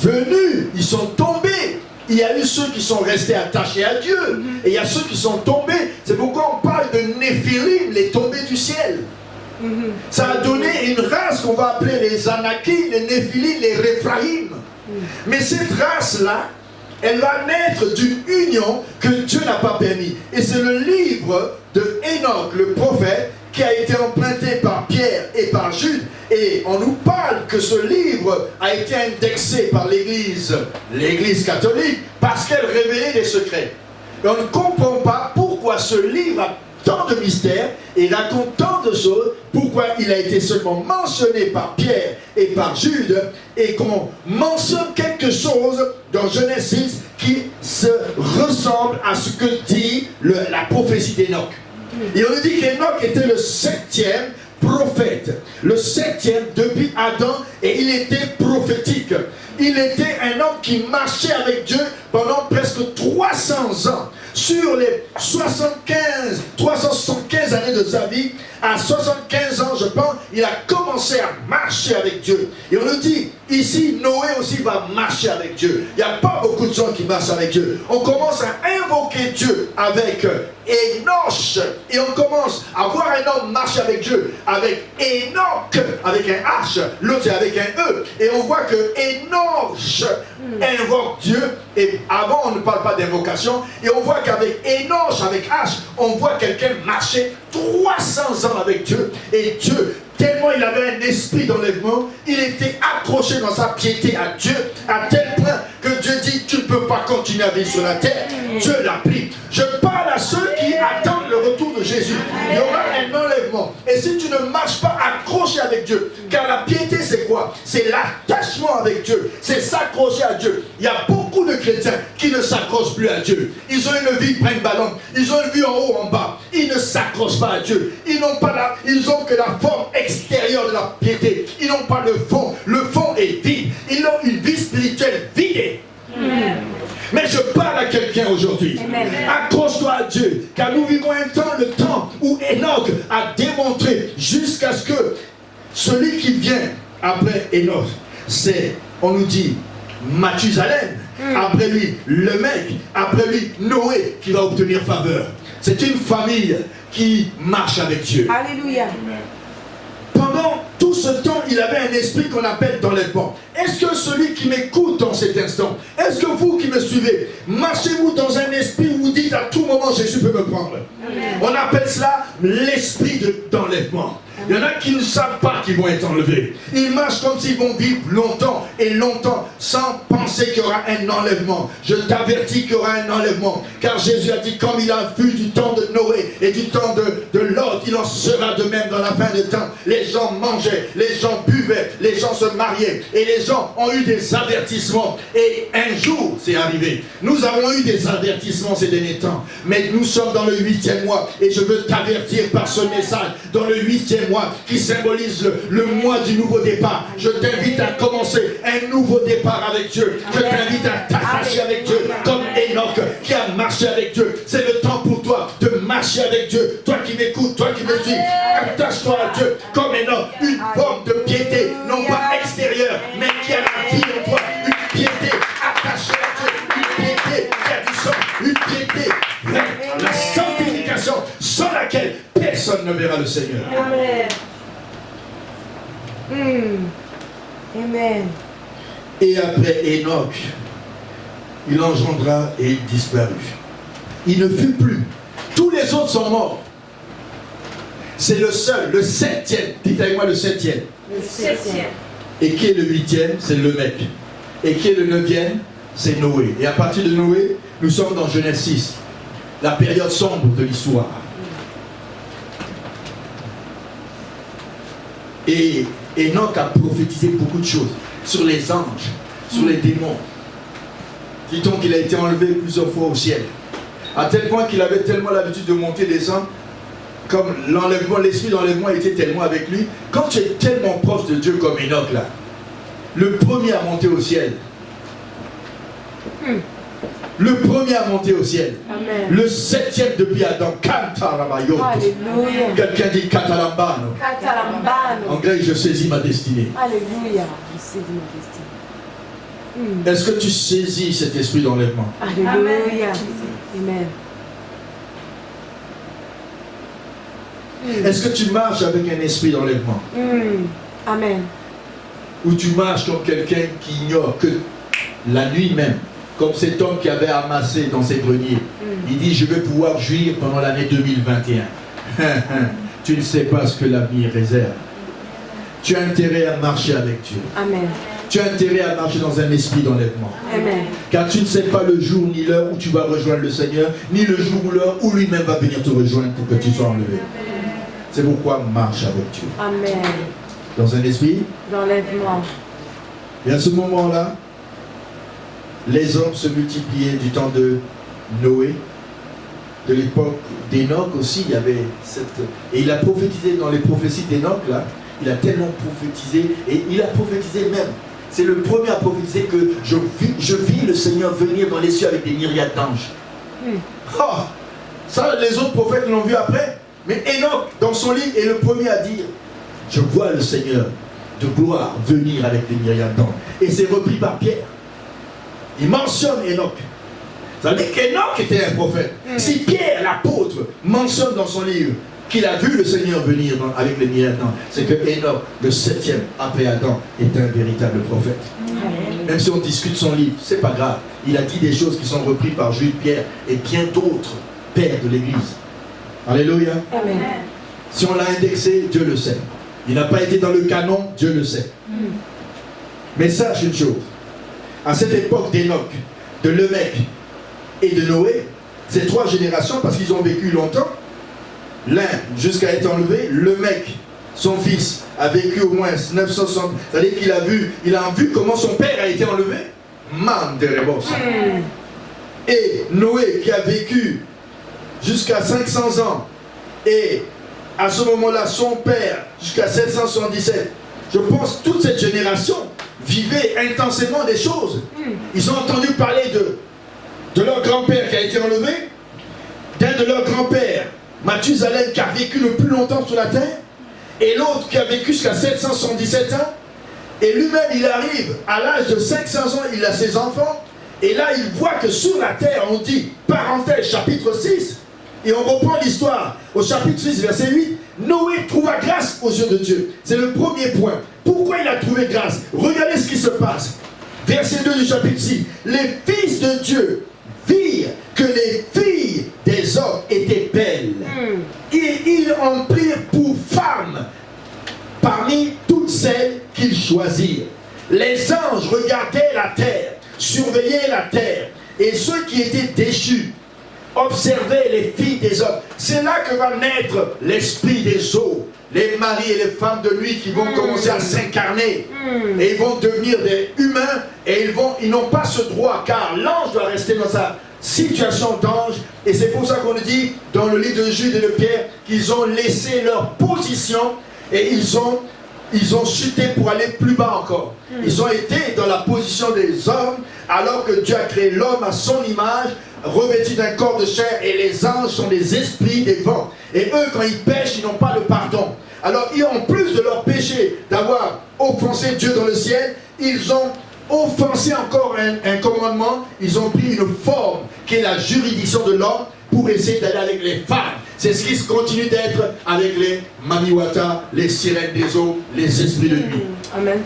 venus, ils sont tombés. Il y a eu ceux qui sont restés attachés à Dieu. Et il y a ceux qui sont tombés. C'est pourquoi on parle de Néphilim, les tombés du ciel. Ça a donné une race qu'on va appeler les Anakim, les Néphilim, les Réphraïm. Mais cette race-là, elle va naître d'une union que Dieu n'a pas permis. Et c'est le livre de Enoch, le prophète, qui a été emprunté par Pierre et par Jude. Et on nous parle que ce livre a été indexé par l'Église catholique, parce qu'elle révélait des secrets. Et on ne comprend pas pourquoi ce livre a tant de mystères et raconte tant de choses, pourquoi il a été seulement mentionné par Pierre et par Jude, et qu'on mentionne quelque chose dans Genèse 6 qui se ressemble à ce que dit la prophétie d'Enoch. Et on nous dit qu'Enoch était le 7e prophète, le 7e depuis Adam, et il était prophétique. Il était un homme qui marchait avec Dieu pendant presque 300 ans. Sur les 375 années de sa vie, à 75 ans, je pense, il a commencé à marcher avec Dieu. Et on nous dit, ici, Noé aussi va marcher avec Dieu. Il n'y a pas beaucoup de gens qui marchent avec Dieu. On commence à invoquer Dieu avec Enoch. Et on commence à voir un homme marcher avec Dieu, avec Enoch, avec un H, l'autre c'est avec un E. Et on voit que Enoch invoque Dieu. Et avant, on ne parle pas d'invocation. Et on voit qu'avec Enoch, avec H, on voit quelqu'un marcher 300 ans avec Dieu. Et Dieu, tellement il avait un esprit d'enlèvement, il était accroché dans sa piété à Dieu, à tel point que Dieu dit, tu ne peux pas continuer à vivre sur la terre. Dieu l'a pris. Je parle à ceux qui attendent le retour de Jésus. Il y aura un enlèvement l'enlèvement. Et si tu ne marches pas accroché avec Dieu, car la piété c'est quoi? C'est l'attachement avec Dieu, c'est s'accrocher à Dieu. Il y a beaucoup de chrétiens qui ne s'accrochent plus à Dieu. Ils ont une vie brinque-ballon, ils ont une vie en haut, en bas. Ils ne s'accrochent pas à Dieu. Ils ont que la forme extérieure de la piété. Ils n'ont pas le fond. Le fond est vide. Ils ont une vie spirituelle vidée. Mais je parle à quelqu'un aujourd'hui. Accroche-toi à Dieu, car nous vivons un temps, le temps où Enoch a démontré jusqu'à ce que celui qui vient après Enoch, c'est, on nous dit, Mathusalem, après lui, le mec, après lui, Noé, qui va obtenir faveur. C'est une famille qui marche avec Dieu. Alléluia. Pendant tout ce temps, il avait un esprit qu'on appelle d'enlèvement. Est-ce que celui qui m'écoute dans cet instant, est-ce que vous qui me suivez, marchez-vous dans un esprit où vous dites à tout moment Jésus peut me prendre? Amen. On appelle cela l'esprit d'enlèvement. Il y en a qui ne savent pas qu'ils vont être enlevés. Ils marchent comme s'ils vont vivre longtemps et longtemps sans penser qu'il y aura un enlèvement. Je t'avertis qu'il y aura un enlèvement. Car Jésus a dit, comme il a vu du temps de Noé et du temps de Lot, il en sera de même dans la fin des temps. Les gens mangeaient, les gens buvaient, les gens se mariaient et les gens ont eu des avertissements. Et un jour, c'est arrivé. Nous avons eu des avertissements ces derniers temps. Mais nous sommes dans le 8e mois et je veux t'avertir par ce message. Dans le 8e mois qui symbolise le mois du nouveau départ. Je t'invite à commencer un nouveau départ avec Dieu. Je t'invite à t'attacher avec Dieu comme Enoch qui a marché avec Dieu. C'est le temps pour toi de marcher avec Dieu. Toi qui m'écoutes, toi qui me suis, attache-toi à Dieu comme Enoch. Une forme de piété, non pas extérieure, mais qui a la vie en toi. Une piété attachée à Dieu. Une piété qui a du sang. Une piété vraie. La sanctification sans laquelle personne ne verra le Seigneur. Amen. Amen. Et après Enoch, il engendra et il disparut. Il ne fut plus. Tous les autres sont morts. C'est le seul, le 7e. Dites avec moi le 7e. Le 7e. Et qui est le 8e? C'est le mec. Et qui est le 9e? C'est Noé. Et à partir de Noé, nous sommes dans Genèse 6. La période sombre de l'histoire. Et Enoch a prophétisé beaucoup de choses sur les anges, sur les démons. Dit-on qu'il a été enlevé plusieurs fois au ciel. À tel point qu'il avait tellement l'habitude de monter des anges, comme l'enlèvement, l'esprit d'enlèvement était tellement avec lui. Quand tu es tellement proche de Dieu comme Enoch là, le premier à monter au ciel. Le premier à monter au ciel. Amen. Le 7e depuis Adam. Alléluia. Quelqu'un dit Katalambano. Katalambano. En grec, je saisis ma destinée. Alléluia. Je saisis ma destinée. Est-ce que tu saisis cet esprit d'enlèvement? Alléluia. Amen. Est-ce que tu marches avec un esprit d'enlèvement? Amen. Ou tu marches comme quelqu'un qui ignore que la nuit même, comme cet homme qui avait amassé dans ses greniers, il dit je vais pouvoir jouir pendant l'année 2021. Tu ne sais pas ce que l'avenir réserve. Tu as intérêt à marcher avec Dieu. Amen. Tu as intérêt à marcher dans un esprit d'enlèvement. Amen. Car tu ne sais pas le jour ni l'heure où tu vas rejoindre le Seigneur, ni le jour ou l'heure où lui-même va venir te rejoindre pour que tu sois enlevé. C'est pourquoi marche avec Dieu. Amen. Dans un esprit d'enlèvement. Et à ce moment-là, les hommes se multipliaient du temps de Noé, de l'époque d'Enoch aussi, il y avait cette... Et il a prophétisé dans les prophéties d'Enoch, là, il a tellement prophétisé, et il a prophétisé même. C'est le premier à prophétiser que je vis le Seigneur venir dans les cieux avec des myriades d'anges. Oh, ça, les autres prophètes l'ont vu après. Mais Enoch, dans son livre, est le premier à dire je vois le Seigneur de gloire venir avec des myriades d'anges. Et c'est repris par Pierre. Il mentionne Enoch. Ça veut dire qu'Enoch était un prophète. Si Pierre, l'apôtre, mentionne dans son livre qu'il a vu le Seigneur venir avec les myriades d'anges, c'est que Enoch, le 7e après Adam, est un véritable prophète. Même si on discute son livre, c'est pas grave. Il a dit des choses qui sont reprises par Jules, Pierre et bien d'autres pères de l'Église. Alléluia. Amen. Si on l'a indexé, Dieu le sait. Il n'a pas été dans le canon, Dieu le sait. Mais sache une chose. À cette époque d'Enoch, de Lemec et de Noé, ces 3 générations, parce qu'ils ont vécu longtemps, l'un jusqu'à être enlevé, le mec, son fils, a vécu au moins 960. C'est-à-dire qu'il a vu comment son père a été enlevé. Man de Rebosa. Et Noé qui a vécu jusqu'à 500 ans. Et à ce moment-là, son père, jusqu'à 777. Je pense que toute cette génération vivait intensément des choses. Ils ont entendu parler de leur grand-père qui a été enlevé, d'un de leurs grands-pères, Mathusalem, qui a vécu le plus longtemps sur la terre, et l'autre qui a vécu jusqu'à 777 ans. Et lui-même, il arrive à l'âge de 500 ans, il a ses enfants, et là, il voit que sur la terre, on dit, parenthèse, chapitre 6, et on reprend l'histoire au chapitre 6, verset 8, Noé trouva grâce aux yeux de Dieu. C'est le premier point. Pourquoi il a trouvé grâce? Regardez ce qui se passe. Verset 2 du chapitre 6. Les fils de Dieu virent que les filles des hommes étaient belles. Et ils en prirent pour femmes parmi toutes celles qu'ils choisirent. Les anges regardaient la terre, surveillaient la terre, et ceux qui étaient déchus observaient les filles des hommes. C'est là que va naître l'esprit des eaux, les maris et les femmes de nuit qui vont commencer à s'incarner, et ils vont devenir des humains, et ils n'ont pas ce droit, car l'ange doit rester dans sa situation d'ange, et c'est pour ça qu'on dit dans le livre de Jude et de Pierre qu'ils ont laissé leur position, et ils ont chuté pour aller plus bas encore. Ils ont été dans la position des hommes, alors que Dieu a créé l'homme à son image, revêtus d'un corps de chair, et les anges sont des esprits des vents. Et eux, quand ils pêchent, ils n'ont pas le pardon. Alors, en plus de leur péché, d'avoir offensé Dieu dans le ciel, ils ont offensé encore un commandement. Ils ont pris une forme qui est la juridiction de l'homme pour essayer d'aller avec les femmes. C'est ce qui se continue d'être avec les mamiwata, les sirènes des eaux, les esprits de nuit. Amen.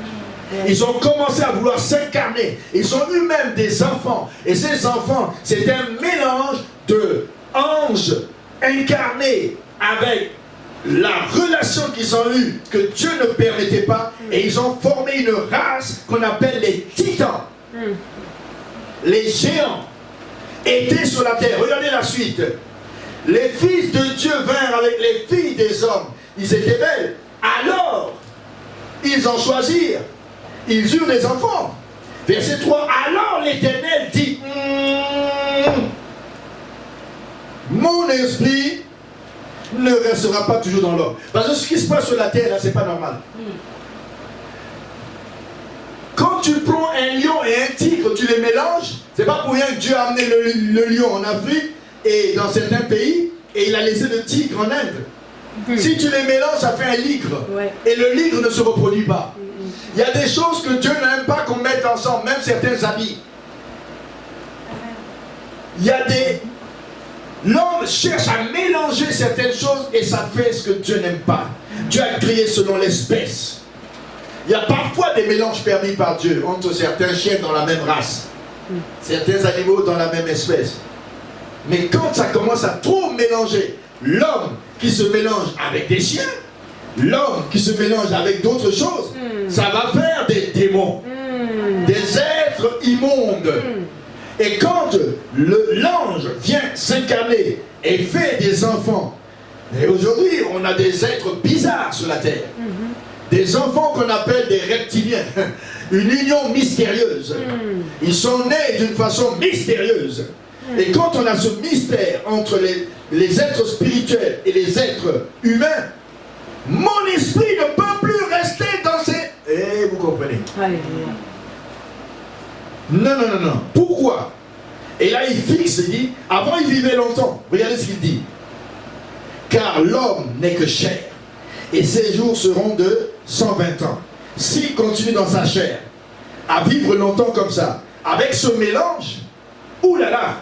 Ils ont commencé à vouloir s'incarner. Ils ont eu même des enfants. Et ces enfants, c'est un mélange de anges incarnés avec la relation qu'ils ont eue que Dieu ne permettait pas. Et ils ont formé une race qu'on appelle les titans. Les géants étaient sur la terre. Regardez la suite. Les fils de Dieu vinrent avec les filles des hommes. Ils étaient belles. Alors, ils en choisirent. Ils eurent des enfants. Verset 3. Alors l'Éternel dit, mon esprit ne restera pas toujours dans l'homme. Parce que ce qui se passe sur la terre, là, c'est pas normal. Quand tu prends un lion et un tigre, tu les mélanges, c'est pas pour rien que Dieu a amené le lion en Afrique et dans certains pays, et il a laissé le tigre en Inde. Si tu les mélanges, ça fait un ligre. Et le ligre ne se reproduit pas. Il y a des choses que Dieu n'aime pas qu'on mette ensemble, même certains habits. Il y a des... L'homme cherche à mélanger certaines choses et ça fait ce que Dieu n'aime pas. Dieu a créé selon l'espèce. Il y a parfois des mélanges permis par Dieu entre certains chiens dans la même race, certains animaux dans la même espèce. Mais quand ça commence à trop mélanger, l'homme qui se mélange avec des chiens, l'homme qui se mélange avec d'autres choses, ça va faire des démons, des êtres immondes. Et quand l'ange vient s'incarner et fait des enfants, et aujourd'hui on a des êtres bizarres sur la terre, des enfants qu'on appelle des reptiliens, une union mystérieuse. Ils sont nés d'une façon mystérieuse. Et quand on a ce mystère entre les êtres spirituels et les êtres humains, mon esprit ne peut plus rester dans ces... Eh, vous comprenez? Non, non, non, non. Pourquoi? Et là, il fixe, il dit, avant il vivait longtemps. Regardez ce qu'il dit. Car l'homme n'est que chair, et ses jours seront de 120 ans. S'il continue dans sa chair, à vivre longtemps comme ça, avec ce mélange, oulala,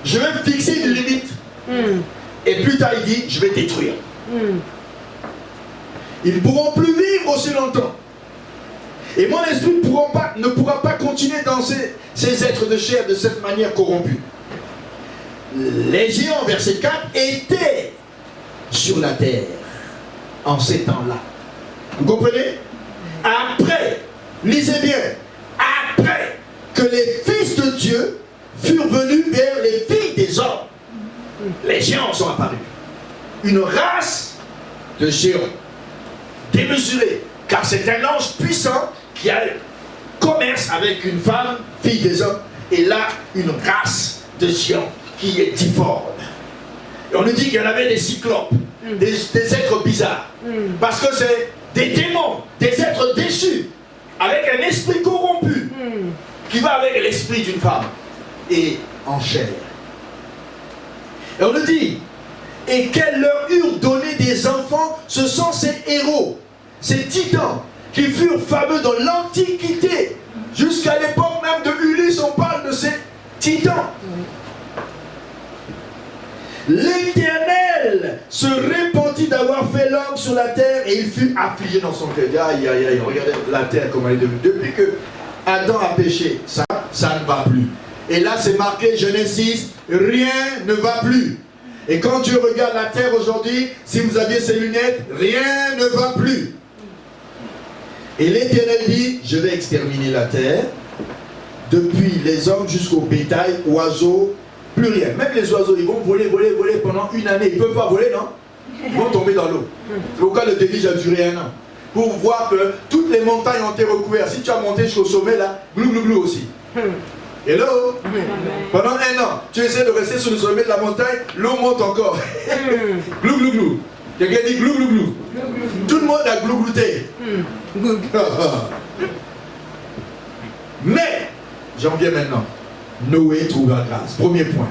je vais fixer une limite. Et plus tard, il dit, je vais détruire. Ils ne pourront plus vivre aussi longtemps. Et mon esprit ne pourra pas continuer dans ces êtres de chair de cette manière corrompue. Les géants, verset 4, étaient sur la terre en ces temps-là. Vous comprenez? Après, lisez bien, après que les fils de Dieu furent venus vers les filles des hommes, les géants sont apparus. une race de géants, démesurés, car c'est un ange puissant qui a commerce avec une femme, fille des hommes, et là, une race de géants qui est difforme. Et on nous dit qu'il y en avait des cyclopes, des êtres bizarres, parce que c'est des démons, des êtres déchus, avec un esprit corrompu, qui va avec l'esprit d'une femme, et en chair. Et on nous dit, et qu'elles leur eurent donné des enfants, ce sont ces héros, ces titans, qui furent fameux dans l'Antiquité. Jusqu'à l'époque même de Ulysse, on parle de ces titans. L'Éternel se répandit d'avoir fait l'homme sur la terre et il fut affligé dans son cœur. Aïe, aïe, aïe, regardez la terre comme elle est devenue. Depuis que Adam a péché, ça ne va plus. Et là, c'est marqué Genèse 6, rien ne va plus. Et quand Dieu regarde la terre aujourd'hui, si vous aviez ces lunettes, rien ne va plus. Et l'Éternel dit, je vais exterminer la terre, depuis les hommes jusqu'au bétail, oiseaux, plus rien. Même les oiseaux, ils vont voler pendant une année. Ils ne peuvent pas voler, non? Ils vont tomber dans l'eau. C'est pourquoi le déluge a duré 1 an. Pour voir que toutes les montagnes ont été recouvertes. Si tu as monté jusqu'au sommet, là, glou glou glou aussi. Hello? Pendant 1 an, tu essaies de rester sur le sommet de la montagne, l'eau monte encore. Glou glou glou. Quelqu'un dit glou glou glou. Tout le monde a glou glouté. Mais, j'en viens maintenant. Noé trouvera grâce. Premier point.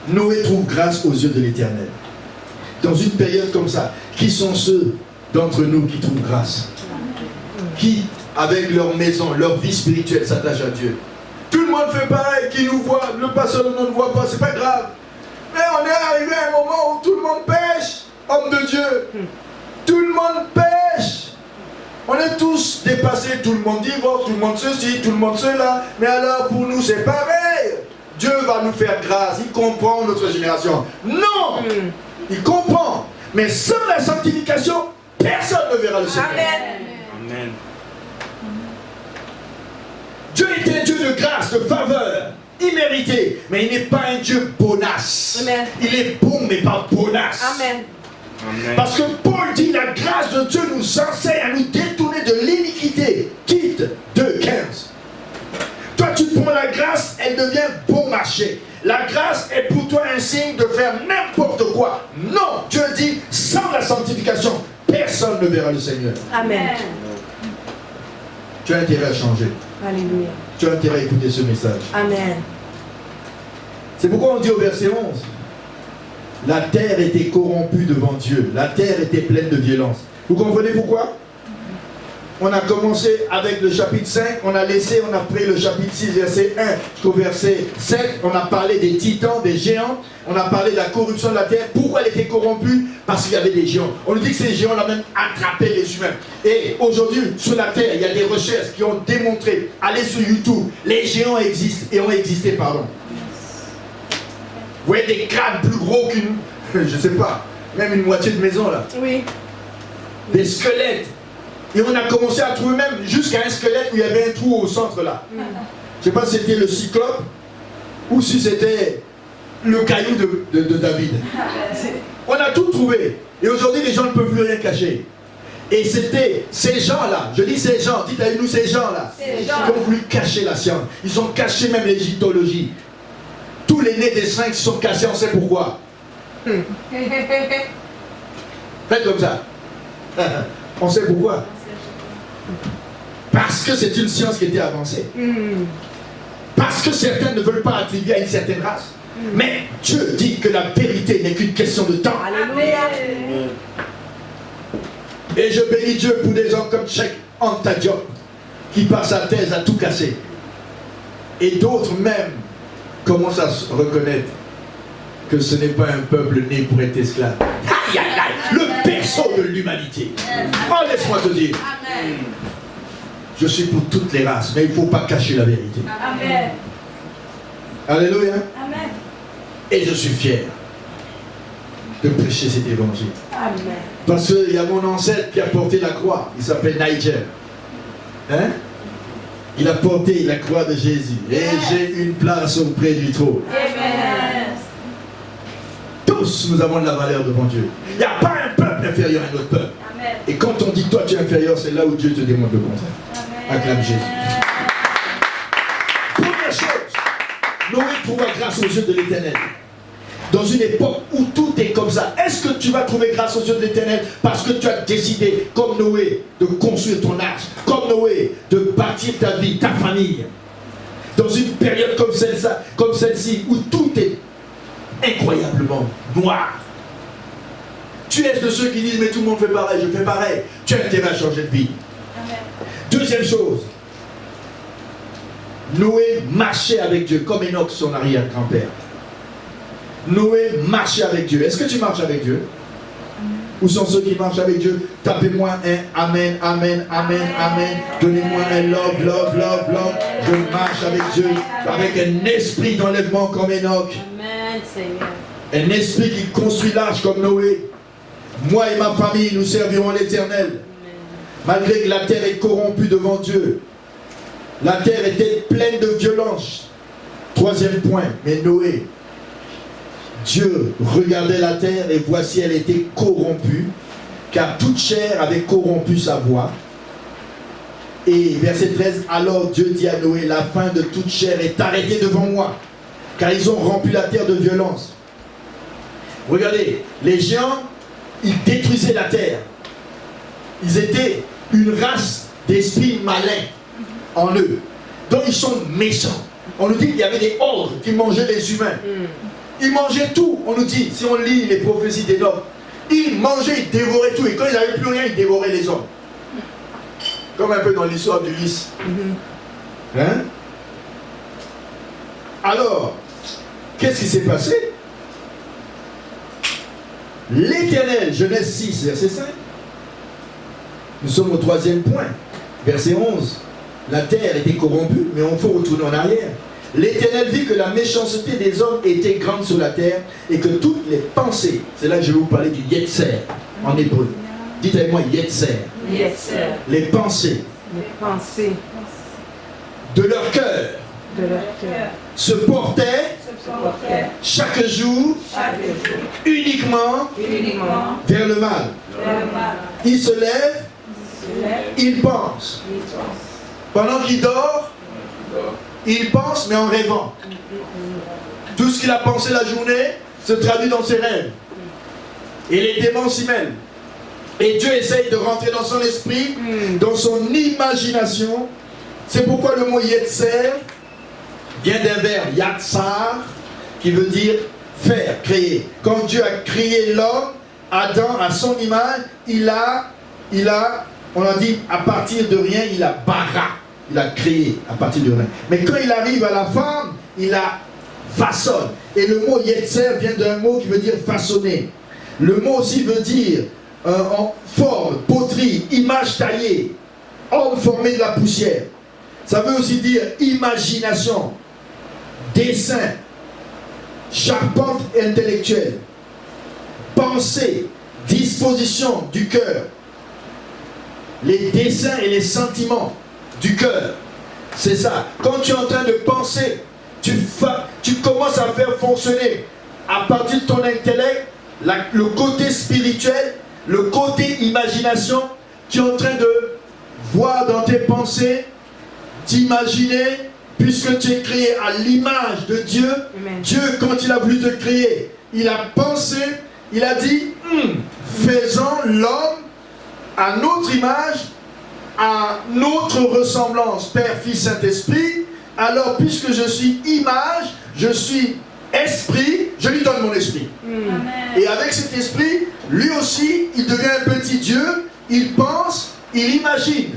Noé trouve grâce aux yeux de l'Éternel. Dans une période comme ça, qui sont ceux d'entre nous qui trouvent grâce? Qui, avec leur maison, leur vie spirituelle, s'attachent à Dieu? Tout le monde fait pareil, qui nous voit, le pasteur ne nous voit pas, c'est pas grave. Mais on est arrivé à un moment où tout le monde pêche, homme de Dieu. Tout le monde pêche. On est tous dépassés, tout le monde divorce, tout le monde ceci, tout le monde cela. Mais alors pour nous c'est pareil. Dieu va nous faire grâce, il comprend notre génération. Non, il comprend. Mais sans la sanctification, personne ne verra le Seigneur. Amen. Dieu est un Dieu de grâce, de faveur, immérité. Mais il n'est pas un Dieu bonasse. Amen. Il est bon mais pas bonasse. Amen. Parce que Paul dit la grâce de Dieu nous enseigne à nous détourner de l'iniquité. Tite 2,15. Toi tu prends la grâce, elle devient bon marché. La grâce est pour toi un signe de faire n'importe quoi. Non, Dieu dit sans la sanctification, personne ne verra le Seigneur. Amen. Tu as intérêt à changer. Alléluia. Tu as intérêt à écouter ce message. Amen. C'est pourquoi on dit au verset 11, la terre était corrompue devant Dieu. La terre était pleine de violence. Vous comprenez pourquoi? On a commencé avec le chapitre 5, on a pris le chapitre 6, verset 1 jusqu'au verset 7. On a parlé des titans, des géants. On a parlé de la corruption de la terre. Pourquoi elle était corrompue? Parce qu'il y avait des géants. On nous dit que ces géants ont même attrapé les humains. Et aujourd'hui, sur la terre, il y a des recherches qui ont démontré, allez sur YouTube, les géants existent et ont existé, pardon. Vous voyez des crânes plus gros qu'une, je sais pas, même une moitié de maison là. Oui. Des squelettes. Et on a commencé à trouver même jusqu'à un squelette où il y avait un trou au centre là. Je sais pas si c'était le cyclope ou si c'était le caillou de David. On a tout trouvé. Et aujourd'hui les gens ne peuvent plus rien cacher. Et c'était ces gens-là, je dis ces gens, dites à nous ces gens-là, qui ont voulu cacher la science. Ils ont caché même l'égyptologie. Tous les nez des sphinx sont cassés, on sait pourquoi. Faites comme ça. On sait pourquoi. Parce que c'est une science qui était avancée. Parce que certains ne veulent pas attribuer à une certaine race. Mais Dieu dit que la vérité n'est qu'une question de temps. Alléluia. Et je bénis Dieu pour des hommes comme Cheikh Anta Diop qui par sa thèse a tout cassé. Et d'autres même commencent à se reconnaître que ce n'est pas un peuple né pour être esclave. Aïe, aïe, aïe, le berceau de l'humanité. Oh, laisse-moi te dire. Amen. Je suis pour toutes les races, mais il ne faut pas cacher la vérité. Amen. Alléluia. Amen. Et je suis fier de prêcher cet évangile. Amen. Parce qu'il y a mon ancêtre qui a porté la croix. Il s'appelle Niger. Hein? Il a porté la croix de Jésus. Et j'ai une place auprès du trône. Amen. Tout tous, nous avons de la valeur devant Dieu. Il n'y a pas un peuple inférieur à un autre peuple. Amen. Et quand on dit toi tu es inférieur, c'est là où Dieu te démontre le contraire. Acclame Jésus. Première chose, Noé trouva grâce aux yeux de l'Éternel. Dans une époque où tout est comme ça, est-ce que tu vas trouver grâce aux yeux de l'Éternel parce que tu as décidé, comme Noé, de construire ton arche, comme Noé, de bâtir ta vie, ta famille, dans une période comme celle-ci, où tout est incroyablement noir. Tu es de ceux qui disent, mais tout le monde fait pareil, je fais pareil. Tu as intérêt à changer de vie. Amen. Deuxième chose, Noé marchait avec Dieu, comme Enoch, son arrière-grand-père. Noé marchait avec Dieu. Est-ce que tu marches avec Dieu? Où sont ceux qui marchent avec Dieu? Tapez-moi un Amen, Amen, Amen, Amen. Donnez-moi un love, love, love, love. Je marche avec Dieu, avec un esprit d'enlèvement comme Enoch. Amen, Seigneur. Un esprit qui construit l'arche comme Noé. Moi et ma famille, nous servirons l'Éternel. Malgré que la terre est corrompue devant Dieu. La terre était pleine de violence. Troisième point, mais Noé, Dieu regardait la terre et voici elle était corrompue, car toute chair avait corrompu sa voix. Et verset 13, alors Dieu dit à Noé, la fin de toute chair est arrêtée devant moi, car ils ont rempli la terre de violence. Regardez, les géants, ils détruisaient la terre. Ils étaient une race d'esprits malins en eux. Donc ils sont méchants. On nous dit qu'il y avait des ordres qui mangeaient les humains. Ils mangeaient tout, on nous dit, si on lit les prophéties d'Enoch. Ils mangeaient, ils dévoraient tout. Et quand ils n'avaient plus rien, ils dévoraient les hommes. Comme un peu dans l'histoire d'Ulysse. Hein? Alors, qu'est-ce qui s'est passé? L'Éternel, Genèse 6, verset 5. Nous sommes au troisième point. Verset 11. La terre était corrompue, mais on faut retourner en arrière. L'Éternel vit que la méchanceté des hommes était grande sur la terre et que toutes les pensées, c'est là que je vais vous parler du Yetzer en hébreu. Dites avec moi Yetzer. Yetzer. Les pensées de leur cœur se portaient chaque jour uniquement vers le mal. Il se lève, il pense. Pendant qu'il dort, il pense, mais en rêvant. Tout ce qu'il a pensé la journée se traduit dans ses rêves. Et les démons s'y mêlent. Et Dieu essaye de rentrer dans son esprit, dans son imagination. C'est pourquoi le mot Yetzer vient d'un verbe Yatsar, qui veut dire faire, créer. Quand Dieu a créé l'homme, Adam, à son image, il a, on a dit, à partir de rien, il a bara. Il a créé à partir de rien. Mais quand il arrive à la femme, il la façonne. Et le mot Yetzer vient d'un mot qui veut dire façonner. Le mot aussi veut dire en forme, poterie, image taillée, homme formé de la poussière. Ça veut aussi dire imagination, dessin, charpente intellectuelle, pensée, disposition du cœur, les dessins et les sentiments du cœur. C'est ça. Quand tu es en train de penser, tu commences à faire fonctionner à partir de ton intellect le côté spirituel, le côté imagination. Tu es en train de voir dans tes pensées, t'imaginer, puisque tu es créé à l'image de Dieu. Amen. Dieu, quand il a voulu te créer, il a pensé, il a dit, faisons l'homme à notre image, à notre ressemblance, Père, Fils, Saint-Esprit. Alors, puisque je suis image, je suis esprit, je lui donne mon esprit. Et avec cet esprit, lui aussi, il devient un petit Dieu, il pense, il imagine.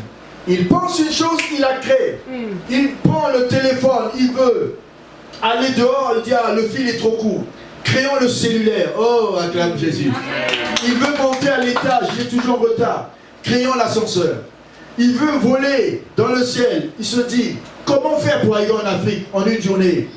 Il pense une chose qu'il a créée. Il prend le téléphone, il veut aller dehors, il dit, ah, le fil est trop court. Créons le cellulaire. Oh, acclame Jésus. Il veut monter à l'étage, il est toujours en retard. Créons l'ascenseur. Il veut voler dans le ciel. Il se dit, comment faire pour aller en Afrique en une journée?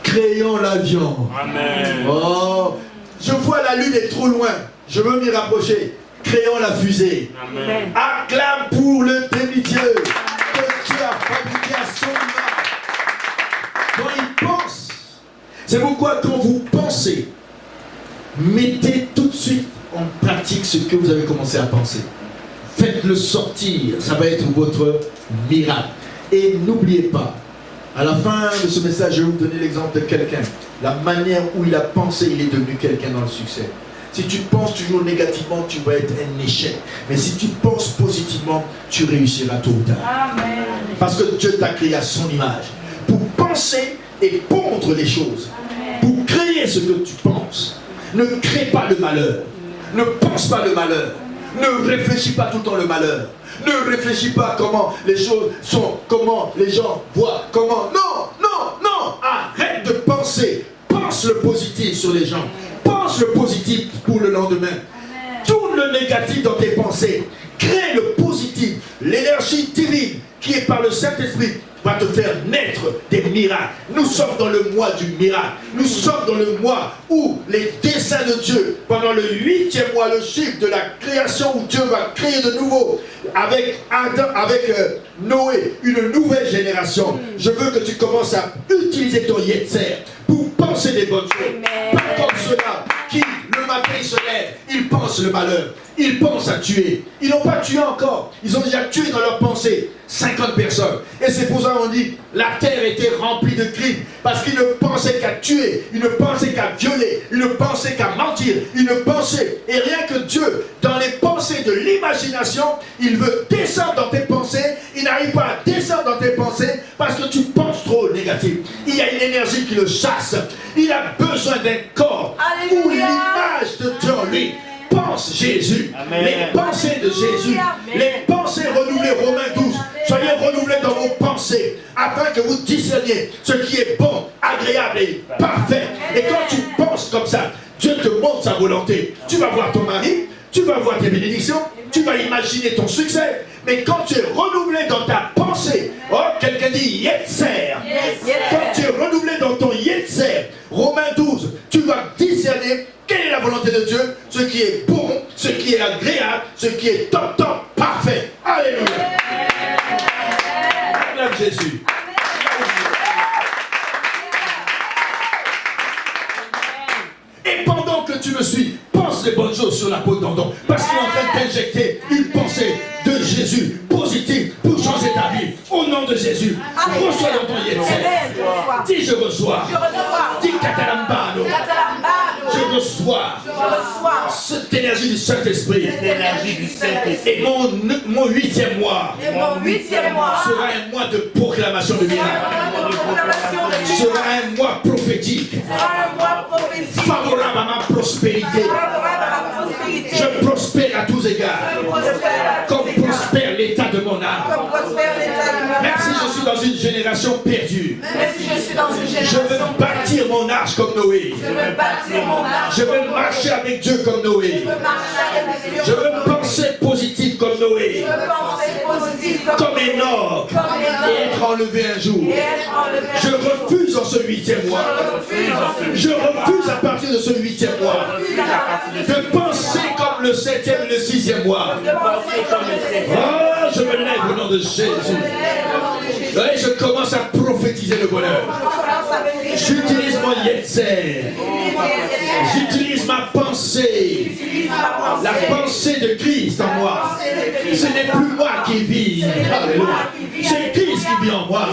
Créons l'avion. Amen. Oh, je vois la lune est trop loin. Je veux m'y rapprocher. Créons la fusée. Amen. Acclame pour le demi-dieu que Dieu a fabriqué à son image. Quand il pense, c'est pourquoi quand vous pensez, ce que vous avez commencé à penser. Faites-le sortir, ça va être votre miracle. Et n'oubliez pas, à la fin de ce message, je vais vous donner l'exemple de quelqu'un. La manière où il a pensé, il est devenu quelqu'un dans le succès. Si tu penses toujours négativement, tu vas être un échec. Mais si tu penses positivement, tu réussiras tôt ou tard. Amen. Parce que Dieu t'a créé à son image. Pour penser et pondre les choses. Pour créer ce que tu penses. Ne crée pas le malheur. Ne pense pas le malheur. Ne réfléchis pas tout le temps le malheur. Ne réfléchis pas comment les choses sont, comment les gens voient, comment... Non, non, non. Arrête de penser. Pense le positif sur les gens. Pense le positif pour le lendemain. Tourne le négatif dans tes pensées. Crée le positif. L'énergie divine qui est par le Saint-Esprit va te faire naître des miracles. Nous sommes dans le mois du miracle. Nous sommes dans le mois où les desseins de Dieu, pendant le 8e mois, le chiffre de la création où Dieu va créer de nouveau, avec Adam, avec Noé, une nouvelle génération. Je veux que tu commences à utiliser ton yetzer pour penser des bonnes choses. Pas comme ceux-là qui, le matin, se lèvent, ils pensent le malheur. Ils pensent à tuer. Ils n'ont pas tué encore. Ils ont déjà tué dans leur pensée 50 personnes. Et c'est pour ça qu'on dit la terre était remplie de crimes. Parce qu'ils ne pensaient qu'à tuer. Ils ne pensaient qu'à violer. Ils ne pensaient qu'à mentir. Ils ne pensaient. Et rien que Dieu, dans les pensées de l'imagination, il veut descendre dans tes pensées. Il n'arrive pas à descendre dans tes pensées parce que tu penses trop négatif. Il y a une énergie qui le chasse. Il a besoin d'un corps où l'image de Dieu en lui pense Jésus. Amen. Les pensées de Jésus. Amen. Les pensées renouvelées, Romains 12. Soyez renouvelés dans vos pensées afin que vous discerniez ce qui est bon, agréable et parfait. Et quand tu penses comme ça, Dieu te montre sa volonté. Tu vas voir ton mari, tu vas voir tes bénédictions, tu vas imaginer ton succès. Mais quand tu es renouvelé dans ta pensée, oh, quelqu'un dit yetzer. Quand tu es renouvelé dans ton yetzer, Romains 12, tu vas discerner quelle est la volonté de Dieu, ce qui est bon, ce qui est agréable, ce qui est top, parfait. Alléluia. Acclame Jésus. Et pendant que tu me suis, pense les bonnes choses sur la peau de Dandon. Parce qu'il est en train d'injecter une pensée de Jésus positive pour changer ta vie. Au nom de Jésus, reçois dans ton yetzer. Dis je reçois. Dis katalambano. Je reçois cette énergie du Saint-Esprit. Et mon 8e mois sera un mois de proclamation de miracles. Sera un mois prophétique. Favorable à ma prospérité. Je prospère à tous égards. Comme prospère l'état de mon âme. Même si je suis dans une génération perdue. Je veux bâtir mon arche comme Noé. Je veux marcher avec Dieu comme Noé. Je veux penser positif comme Noé. Comme Enoch. Et être enlevé un jour. Je refuse en ce 8e mois. Je refuse à partir de ce 8e mois de penser comme le 7e et le 6e mois. Oh, je me lève au nom de Jésus. Et je commence à prophétiser le bonheur. J'utilise mon yetzer. J'utilise ma pensée. La pensée de Christ en moi. Ce n'est plus moi qui vis. Alléluia. C'est Christ qui vit en moi.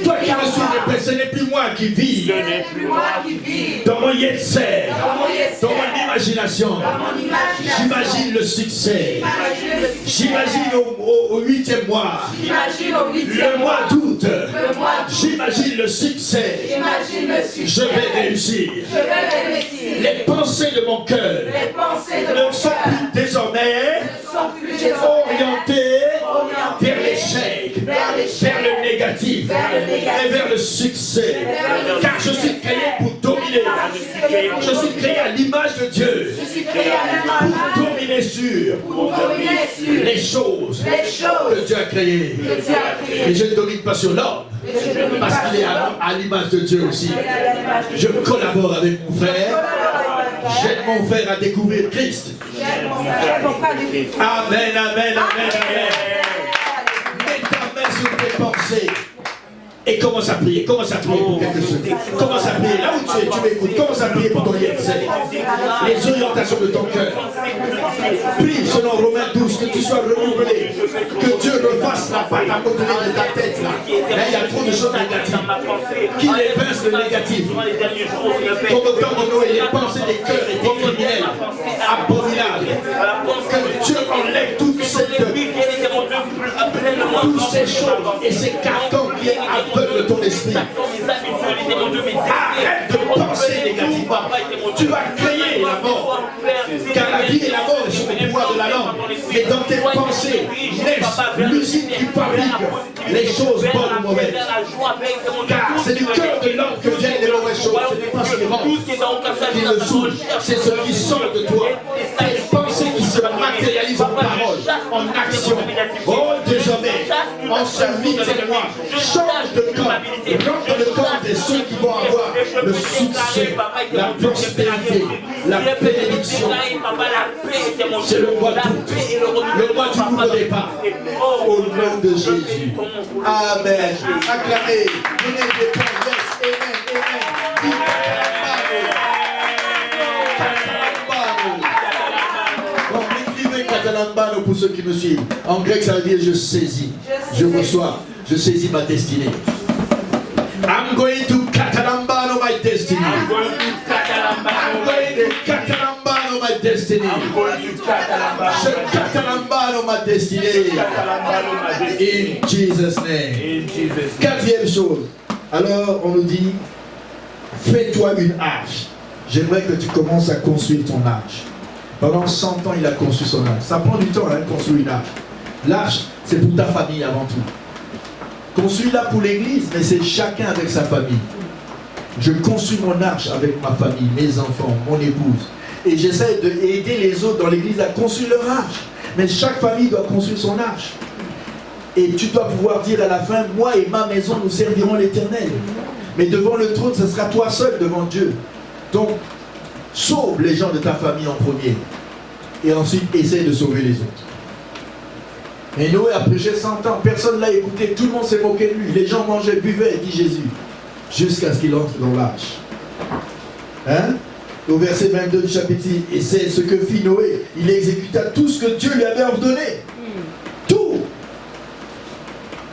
Toi qui me suis, ce n'est plus moi qui vis. Dans mon yetzer, dans mon imagination, j'imagine le succès. J'imagine au 8e mois, le mois d'août, j'imagine le succès. Je vais réussir. Les pensées de mon cœur ne sont plus désormais orientées vers l'échec, vers le négatif, et vers le succès. Car je suis créé pour dominer. Je suis créé à l'image de Dieu pour dominer sur les choses que Dieu a créées. Et je ne domine pas sur l'homme parce qu'il est à l'image de Dieu aussi. Je collabore avec mon frère. J'aide mon frère à découvrir Christ. Amen, amen, amen, amen. Mets ta main sur tes pensées et commence à Commence à prier pour quelque chose. Commence à prier. Là où tu es, tu m'écoutes. Commence à prier pour ton Yetzel. Les orientations de ton cœur. Prie selon Romains 12, que tu sois renouvelé. Que Dieu refasse la pâte à côté de ta tête là. Là, il y a trop de choses négatives. Qu'il évince le négatif. Comme au temps de Noé, les pensées des cœurs étaient criminelles, abominables. Que Dieu enlève toutes ces choses et ces cartons qui aveuglent ton esprit. Arrête de penser négativement. Tu vas créer la mort. Car la vie et la mort sont le pouvoir de la langue. Mais dans tes pensées, laisse l'usine qui fabrique les choses bonnes ou mauvaises. Car c'est du cœur de l'homme que viennent les mauvaises choses. Ce n'est pas seulement qui le souffle, c'est ce qui sort de toi. Tes pensées qui se matérialisent en paroles, en action. Oh, désormais, en ce témoin, change de corps, rentre dans le corps de ceux qui vont avoir le succès, la prospérité, la bénédiction. C'est le mois d'août, le mois du nouveau départ. Au nom de Jésus. Amen. Acclamez. Donnez des promesses. Amen. Catalambano pour ceux qui me suivent. En grec, ça veut dire je saisis, je reçois, je saisis ma destinée. I'm going to Catalambano my destiny. I'm going to Catalambano my destiny. Je Catalambano ma destinée. In Jesus' name. Quatrième chose. Alors, on nous dit, fais-toi une arche. J'aimerais que tu commences à construire ton arche. Pendant 100 ans, il a conçu son arche. Ça prend du temps, hein, construire une arche. L'arche, c'est pour ta famille avant tout. Construis-la pour l'église, mais c'est chacun avec sa famille. Je construis mon arche avec ma famille, mes enfants, mon épouse. Et j'essaie d'aider les autres dans l'église à construire leur arche. Mais chaque famille doit construire son arche. Et tu dois pouvoir dire à la fin, moi et ma maison, nous servirons l'Éternel. Mais devant le trône, ce sera toi seul devant Dieu. Donc, sauve les gens de ta famille en premier. Et ensuite, essaie de sauver les autres. Et Noé a prêché 100 ans. Personne ne l'a écouté. Tout le monde s'est moqué de lui. Les gens mangeaient, buvaient, dit Jésus. Jusqu'à ce qu'il entre dans l'arche. Hein? Au verset 22 du chapitre 6. Et c'est ce que fit Noé. Il exécuta tout ce que Dieu lui avait ordonné. Tout.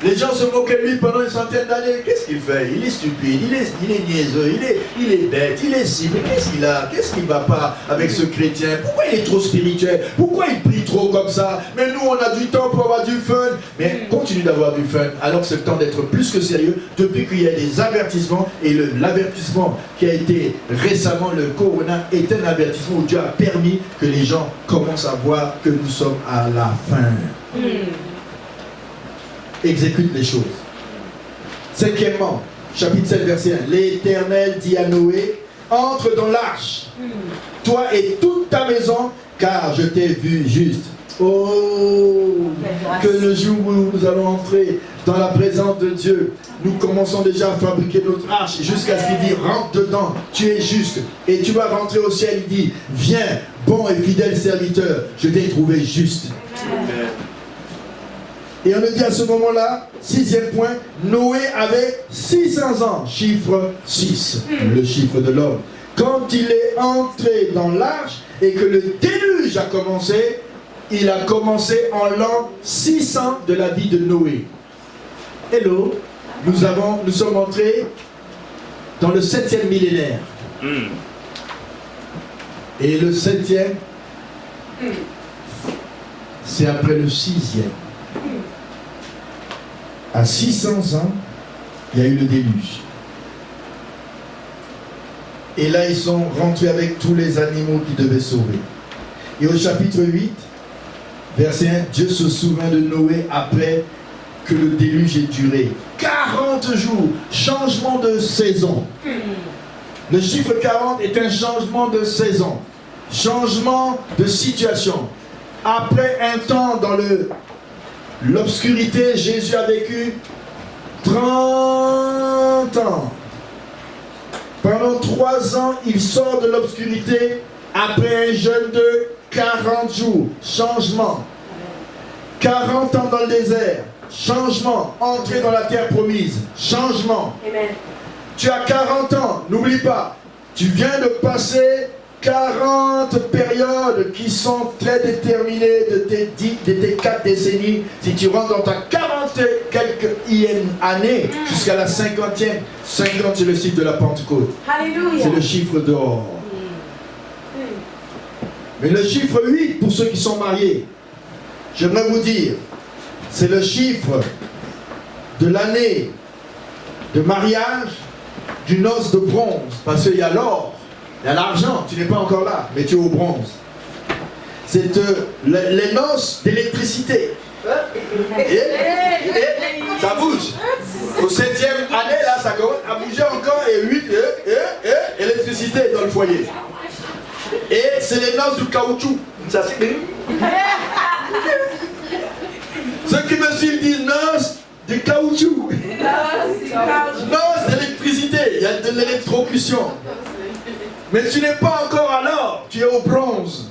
Les gens se moquaient de lui pendant une centaine d'années. Qu'est-ce qu'il fait? Il est stupide, il est niaiseux, il est bête, il est si. Mais qu'est-ce qu'il a? Qu'est-ce qui ne va pas avec ce chrétien? Pourquoi il est trop spirituel? Pourquoi il prie trop comme ça? Mais nous, on a du temps pour avoir du fun. Mais continue d'avoir du fun, alors que c'est le temps d'être plus que sérieux depuis qu'il y a des avertissements. Et l'avertissement qui a été récemment, le Corona, est un avertissement où Dieu a permis que les gens commencent à voir que nous sommes à la fin. Exécute les choses. Cinquièmement, chapitre 7, verset 1. L'Éternel dit à Noé, entre dans l'arche, toi et toute ta maison, car je t'ai vu juste. Oh, que le jour où nous allons entrer dans la présence de Dieu, nous commençons déjà à fabriquer notre arche jusqu'à ce qu'il dit, rentre dedans, tu es juste. Et tu vas rentrer au ciel, il dit, viens, bon et fidèle serviteur, je t'ai trouvé juste. Amen. Et on nous dit à ce moment-là, 6e point, Noé avait 600 ans, chiffre 6, le chiffre de l'homme. Quand il est entré dans l'arche et que le déluge a commencé, il a commencé en l'an 600 de la vie de Noé. Hello, nous sommes entrés dans le 7e millénaire. Et le 7e, c'est après le 6e. À 600 ans, il y a eu le déluge. Et là, ils sont rentrés avec tous les animaux qu'ils devaient sauver. Et au chapitre 8, verset 1, Dieu se souvint de Noé après que le déluge ait duré 40 jours, changement de saison. Le chiffre 40 est un changement de saison, changement de situation. Après un temps dans l'obscurité, Jésus a vécu 30 ans. Pendant 3 ans, il sort de l'obscurité après un jeûne de 40 jours. Changement. 40 ans dans le désert. changement. Entrer dans la terre promise, changement. Amen. Tu as 40 ans, n'oublie pas. Tu viens de passer 40 périodes qui sont très déterminées de tes 4 décennies. Si tu rentres dans ta 40 et quelques année jusqu'à la 50e, 50 c'est le chiffre de la Pentecôte. Alléluia. C'est le chiffre d'or. Mais le chiffre 8 pour ceux qui sont mariés, j'aimerais vous dire, c'est le chiffre de l'année de mariage du noce de bronze. Parce qu'il y a l'or, il y a l'argent, tu n'es pas encore là, mais tu es au bronze. C'est les noces d'électricité. Et ça bouge. Au 7e année, là, ça commence à bouger encore et 8, électricité dans le foyer. Et c'est les noces du caoutchouc. Ça, ceux qui me suivent disent noces du caoutchouc. Noces d'électricité. Il y a de l'électrocution. Mais tu n'es pas encore à l'or. Tu es au bronze.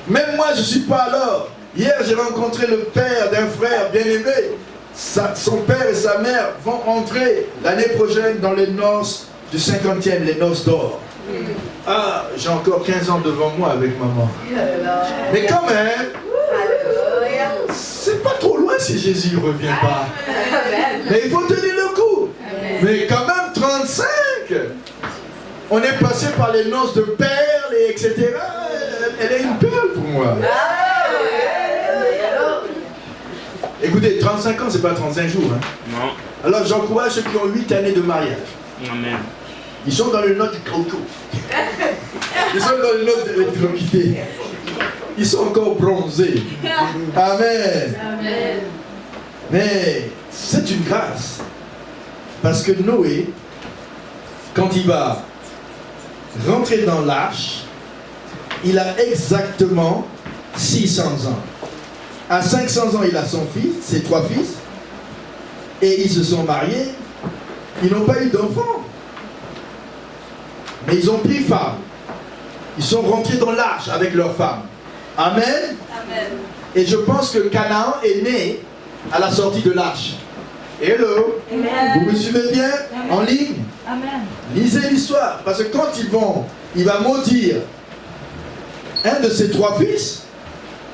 Même moi, je ne suis pas à l'or. Hier, j'ai rencontré le père d'un frère bien-aimé. Son père et sa mère vont entrer l'année prochaine dans les noces du 50e, les noces d'or. Ah, j'ai encore 15 ans devant moi avec maman. Mais quand même, c'est pas trop loin si Jésus ne revient pas. Mais il faut tenir le coup. Mais quand même 35. On est passé par les noces de perles et etc. Elle est une perle pour moi. Écoutez, 35 ans, c'est pas 35 jours. Hein. Non. Alors j'encourage ceux qui ont 8 années de mariage. Amen. Ils sont dans le note du caoutchouc. Ils sont dans le note de l'électricité. Ils sont encore bronzés. Amen. Amen. Mais c'est une grâce. Parce que Noé, quand il va rentrer dans l'arche, il a exactement 600 ans. À 500 ans, il a son fils, ses 3 fils, et ils se sont mariés. Ils n'ont pas eu d'enfants. Mais ils ont pris femme. Ils sont rentrés dans l'arche avec leur femme. Amen. Amen. Et je pense que Canaan est né à la sortie de l'arche. Hello. Amen. Vous me suivez bien en ligne? Amen. Lisez l'histoire. Parce que quand il va maudire un de ses 3 fils,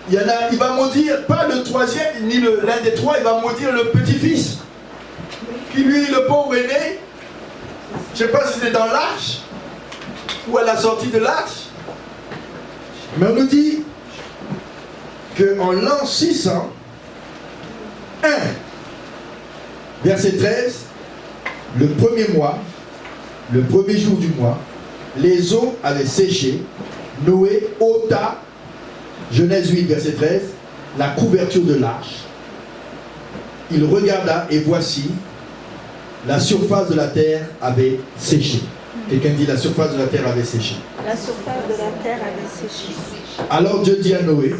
il va maudire pas le 3e, ni l'un des 3, il va maudire le petit-fils. Qui lui, le pauvre est né. Je ne sais pas si c'était dans l'arche ou à la sortie de l'arche. Mais on nous dit qu'en l'an 601, verset 13, le premier mois, le premier jour du mois, les eaux avaient séché. Noé ôta, Genèse 8, verset 13, la couverture de l'arche. Il regarda et voici, la surface de la terre avait séché. Quelqu'un dit la surface de la terre avait séché. La surface de la terre avait séché. Alors Dieu dit à Noé,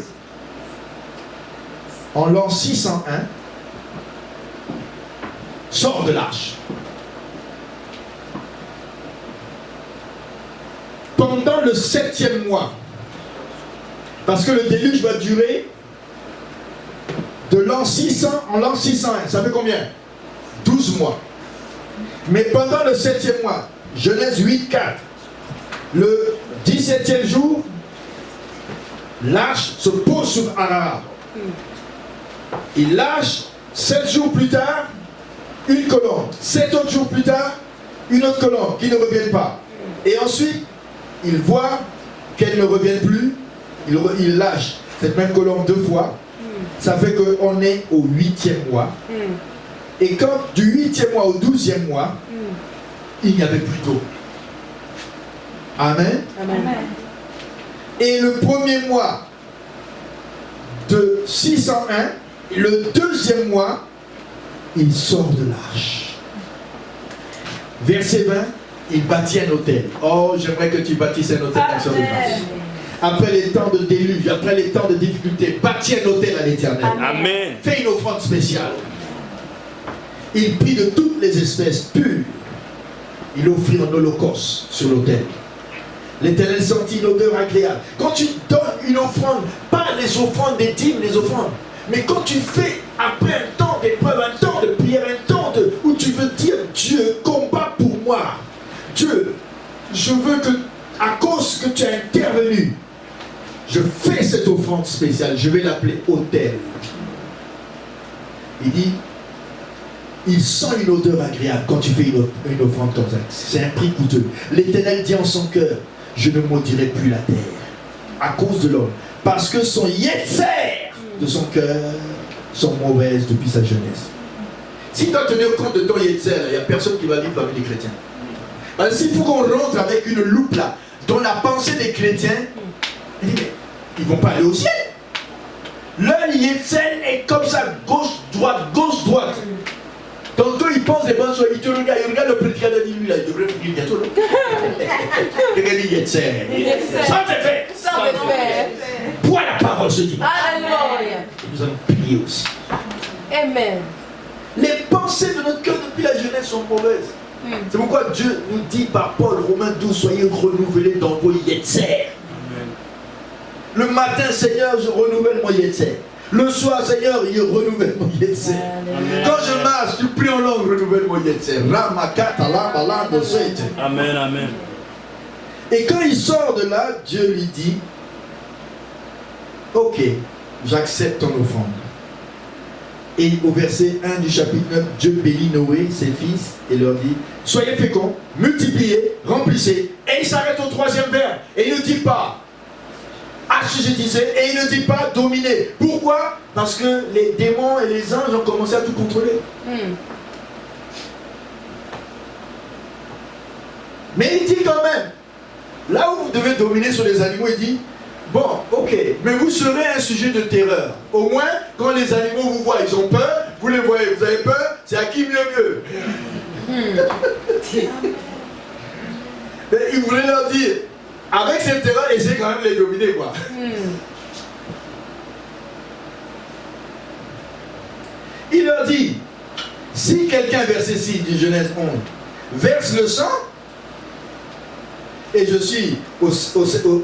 en l'an 601, sors de l'arche. Pendant le 7e mois, parce que le déluge va durer de l'an 600 en l'an 601. Ça fait combien? 12 mois. Mais pendant le 7e mois, Genèse 8, 4, le 17e jour, l'arche se pose sur Ararat. Il lâche 7 jours plus tard une colombe. 7 autres jours plus tard, une autre colombe qui ne revient pas. Et ensuite, il voit qu'elle ne revient plus. Il lâche cette même colombe 2 fois. Ça fait qu'on est au 8e mois. Et quand du 8e mois au 12e mois, il n'y avait plus d'eau. Amen. Amen. Et le premier mois de 601, le 2e mois, il sort de l'arche. Verset 20, il bâtit un hôtel. Oh, j'aimerais que tu bâtisses un hôtel comme ça de marche. Après les temps de déluge, après les temps de difficulté, bâtis un hôtel à l'Éternel. Amen. Fais une offrande spéciale. Il prit de toutes les espèces pures. Il offrit un holocauste sur l'autel. L'Éternel sentit une odeur agréable. Quand tu donnes une offrande, pas les offrandes des dîmes, les offrandes, mais quand tu fais appel après un temps d'épreuve, un temps de prière, un temps où tu veux dire, Dieu, combat pour moi. Dieu, je veux que, à cause que tu as intervenu, je fais cette offrande spéciale, je vais l'appeler autel. Il dit, il sent une odeur agréable quand tu fais une offrande comme ça. C'est un prix coûteux. L'Éternel dit en son cœur, je ne maudirai plus la terre à cause de l'homme. Parce que son yetzer de son cœur sont mauvaises depuis sa jeunesse. Si tu dois tenir compte de ton yetzer, il n'y a personne qui va vivre parmi les chrétiens. Alors s'il faut qu'on rentre avec une loupe là, dans la pensée des chrétiens, il dit, mais ils ne vont pas aller au ciel. Leur yetzer est comme ça, gauche-droite, gauche-droite. Tantôt il pense des bonnes choses, il regarde le prédicateur, il dit lui là, il devrait finir bientôt là. Regarde le yetzer. Sans effet. Sans effet. Point la parole se dit. Alléluia. Nous allons prier aussi. Amen. Les pensées de notre cœur depuis la jeunesse sont mauvaises. C'est pourquoi Dieu nous dit par Paul, Romains 12, soyez renouvelés dans vos yetzer. Le matin, Seigneur, je renouvelle mon yetzer. Le soir, Seigneur, il renouvelle mon yetzer. Quand je marche, tu pries en langue, renouvelle mon yetzer. Amen, amen. Et quand il sort de là, Dieu lui dit, ok, j'accepte ton offrande. Et au verset 1 du chapitre 9, Dieu bénit Noé, ses fils, et leur dit, soyez féconds, multipliez, remplissez. Et il s'arrête au troisième verbe. Et il ne dit pas, assujettissez, et il ne dit pas dominer. Pourquoi? Parce que les démons et les anges ont commencé à tout contrôler. Mais il dit quand même, là où vous devez dominer sur les animaux, il dit, bon, ok, mais vous serez un sujet de terreur. Au moins, quand les animaux vous voient, ils ont peur, vous les voyez, vous avez peur, c'est à qui mieux. Mais il voulait leur dire, avec cette terreur, essayez quand même de les dominer, quoi. Il leur dit, si quelqu'un, verset 6 du Genèse 11, verse le sang, et je suis au 7e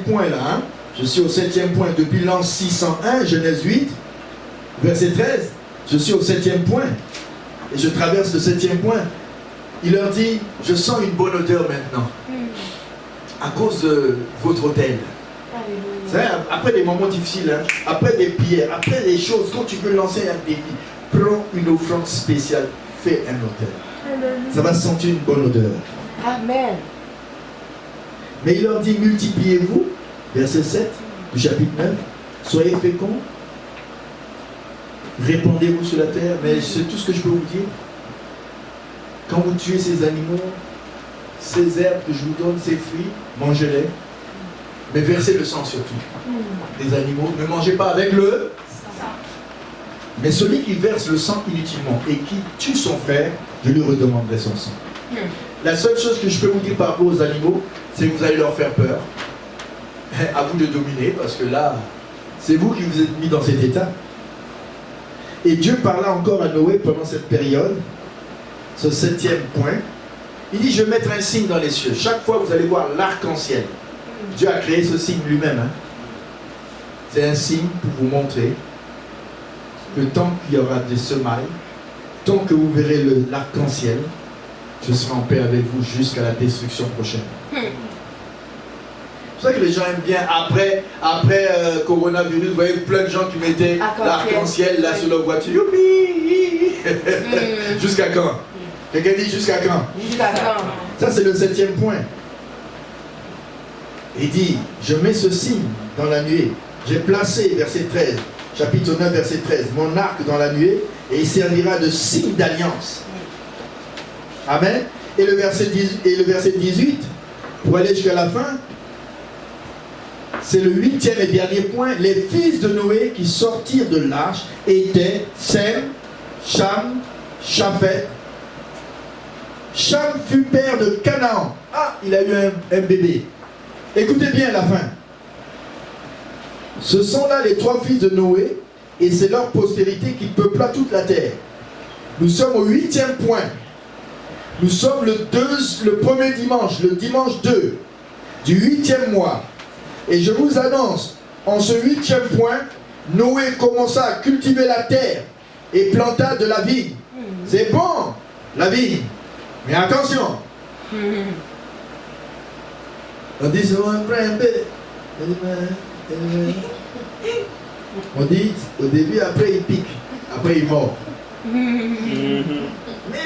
point là, hein? Je suis au 7e point depuis l'an 601, Genèse 8, verset 13, je suis au 7e point, et je traverse le 7e point. Il leur dit, je sens une bonne odeur maintenant, à cause de votre autel. Vous savez, après des moments difficiles, hein, après des prières, après des choses, quand tu veux lancer un défi, prends une offrande spéciale, fais un autel. Ça va sentir une bonne odeur. Amen. Mais il leur dit, multipliez-vous, verset 7 du chapitre 9, soyez féconds, répandez-vous sur la terre. Mais c'est tout ce que je peux vous dire. Quand vous tuez ces animaux, ces herbes que je vous donne, ces fruits, mangez-les. Mais versez le sang surtout. Les animaux, ne mangez pas avec le sang. Mais celui qui verse le sang inutilement et qui tue son frère, je lui redemanderai son sang. La seule chose que je peux vous dire par rapport aux animaux, c'est que vous allez leur faire peur. À vous de dominer, parce que là, c'est vous qui vous êtes mis dans cet état. Et Dieu parla encore à Noé pendant cette période, ce 7e point. Il dit, je vais mettre un signe dans les cieux. Chaque fois, vous allez voir l'arc-en-ciel. Dieu a créé ce signe lui-même. Hein. C'est un signe pour vous montrer que tant qu'il y aura des semailles, tant que vous verrez l'arc-en-ciel, je serai en paix avec vous jusqu'à la destruction prochaine. C'est pour ça que les gens aiment bien, après coronavirus, vous voyez plein de gens qui mettaient l'arc-en-ciel là sur leur voiture. Youpi. Jusqu'à quand? Quelqu'un dit jusqu'à quand? Jusqu'à quand? Ça c'est le 7e point. Il dit, je mets ce signe dans la nuée. J'ai placé, verset 13, chapitre 9, verset 13, mon arc dans la nuée, et il servira de signe d'alliance. Amen. Et le verset 18, pour aller jusqu'à la fin, c'est le 8e et dernier point. Les fils de Noé qui sortirent de l'arche étaient Sem, Cham, Chaphet. Cham fut père de Canaan. Ah, il a eu un bébé. Écoutez bien la fin. Ce sont là les 3 fils de Noé, et c'est leur postérité qui peupla toute la terre. Nous sommes au 8e point. Nous sommes le premier dimanche, le dimanche 2 du 8e mois. Et je vous annonce, en ce 8e point, Noé commença à cultiver la terre et planta de la vigne. C'est bon, la vigne. Mais attention. On dit, on dit, au début, après il pique, après il mord. Mais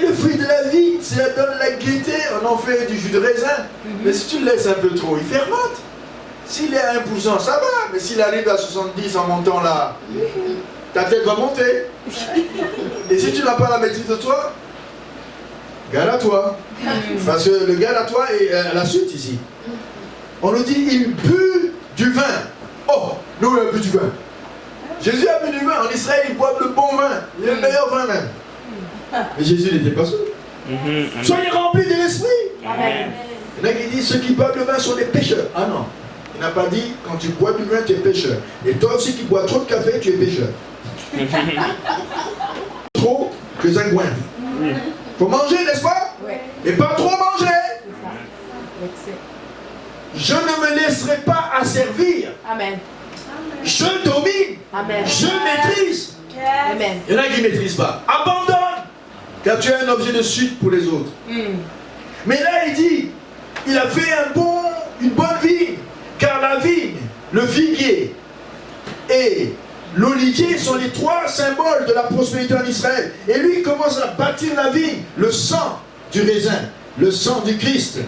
le fruit de la vigne, ça donne la gaieté, on en fait du jus de raisin. Mais si tu le laisses un peu trop, il fermente. S'il est à 1%, ça va, mais s'il arrive à 70 en montant là, ta tête va monter. Et si tu n'as pas la maîtrise de toi, garde à toi. Parce que le garde à toi est à la suite ici. On nous dit, il but du vin. Oh, nous on a bu du vin. Jésus a bu du vin. En Israël, ils boivent le bon vin, le meilleur vin même. Mais Jésus n'était pas sûr. Soyez remplis de l'esprit. Amen. Il y en a qui disent, ceux qui boivent le vin sont des pécheurs. Ah non. Il n'a pas dit, quand tu bois du vin, tu es pécheur. Et toi aussi qui bois trop de café, tu es pécheur. Trop que ça goinfre. Faut manger, n'est-ce pas? Et pas trop manger. Je ne me laisserai pas asservir. Amen. Je domine. Amen. Je maîtrise. Amen. Il y en a qui ne maîtrisent pas. Abandonne. Car tu es un objet de chute pour les autres. Mais là, il dit, il a fait une bonne vigne. Car la vigne, le figuier et l'olivier sont les trois symboles de la prospérité en Israël. Et lui, il commence à bâtir la vigne, le sang du raisin, le sang du Christ.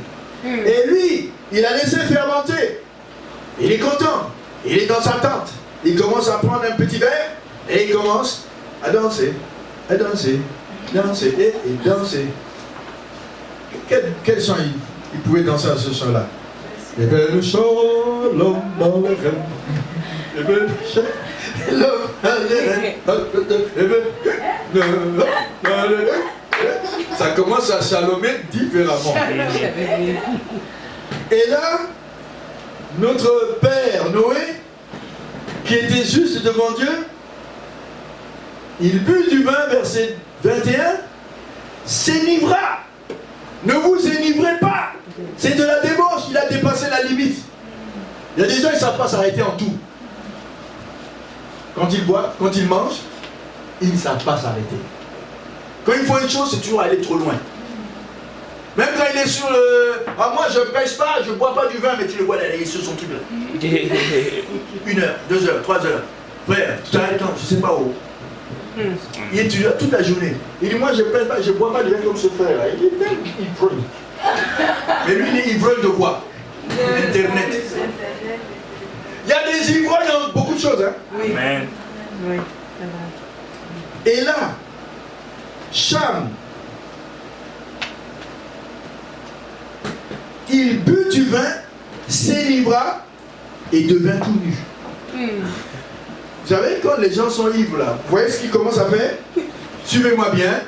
Et lui, il a laissé fermenter. Il est content. Il est dans sa tente. Il commence à prendre un petit verre et il commence à danser, danser et danser. Quel chant il pouvait danser à ce chant-là? Il fait le shalom dans le rêve. Il fait le shalom dans le rêve. Ça commence à chalomer différemment. Et là, notre père Noé, qui était juste devant Dieu, il but du vin, verset 21, s'enivra. Ne vous enivrez pas. C'est de la débauche, il a dépassé la limite. Il y a des gens, ils ne savent pas s'arrêter en tout. Quand ils boivent, quand ils mangent, ils ne savent pas s'arrêter. Quand ils font une chose, c'est toujours aller trop loin. Même quand il est sur le... Ah, moi je ne pêche pas, je ne bois pas du vin, mais tu le vois là, il est sur son truc là. 1 heure, 2 heures, 3 heures. Frère, tu t'arrêtes, je ne sais pas où. Il est toujours toute la journée. Il dit, moi je ne pêche pas, je ne bois pas du vin comme ce frère là. Il est ivrogne. Mais lui, il est ivrogne de quoi? Internet. Il y a des ivrognes dans beaucoup de choses. Hein? Oui. Amen. Oui. Et là, Cham, il but du vin, s'enivra et devint tout nu. Vous savez, quand les gens sont ivres là, vous voyez ce qu'ils commencent à faire? Suivez-moi bien.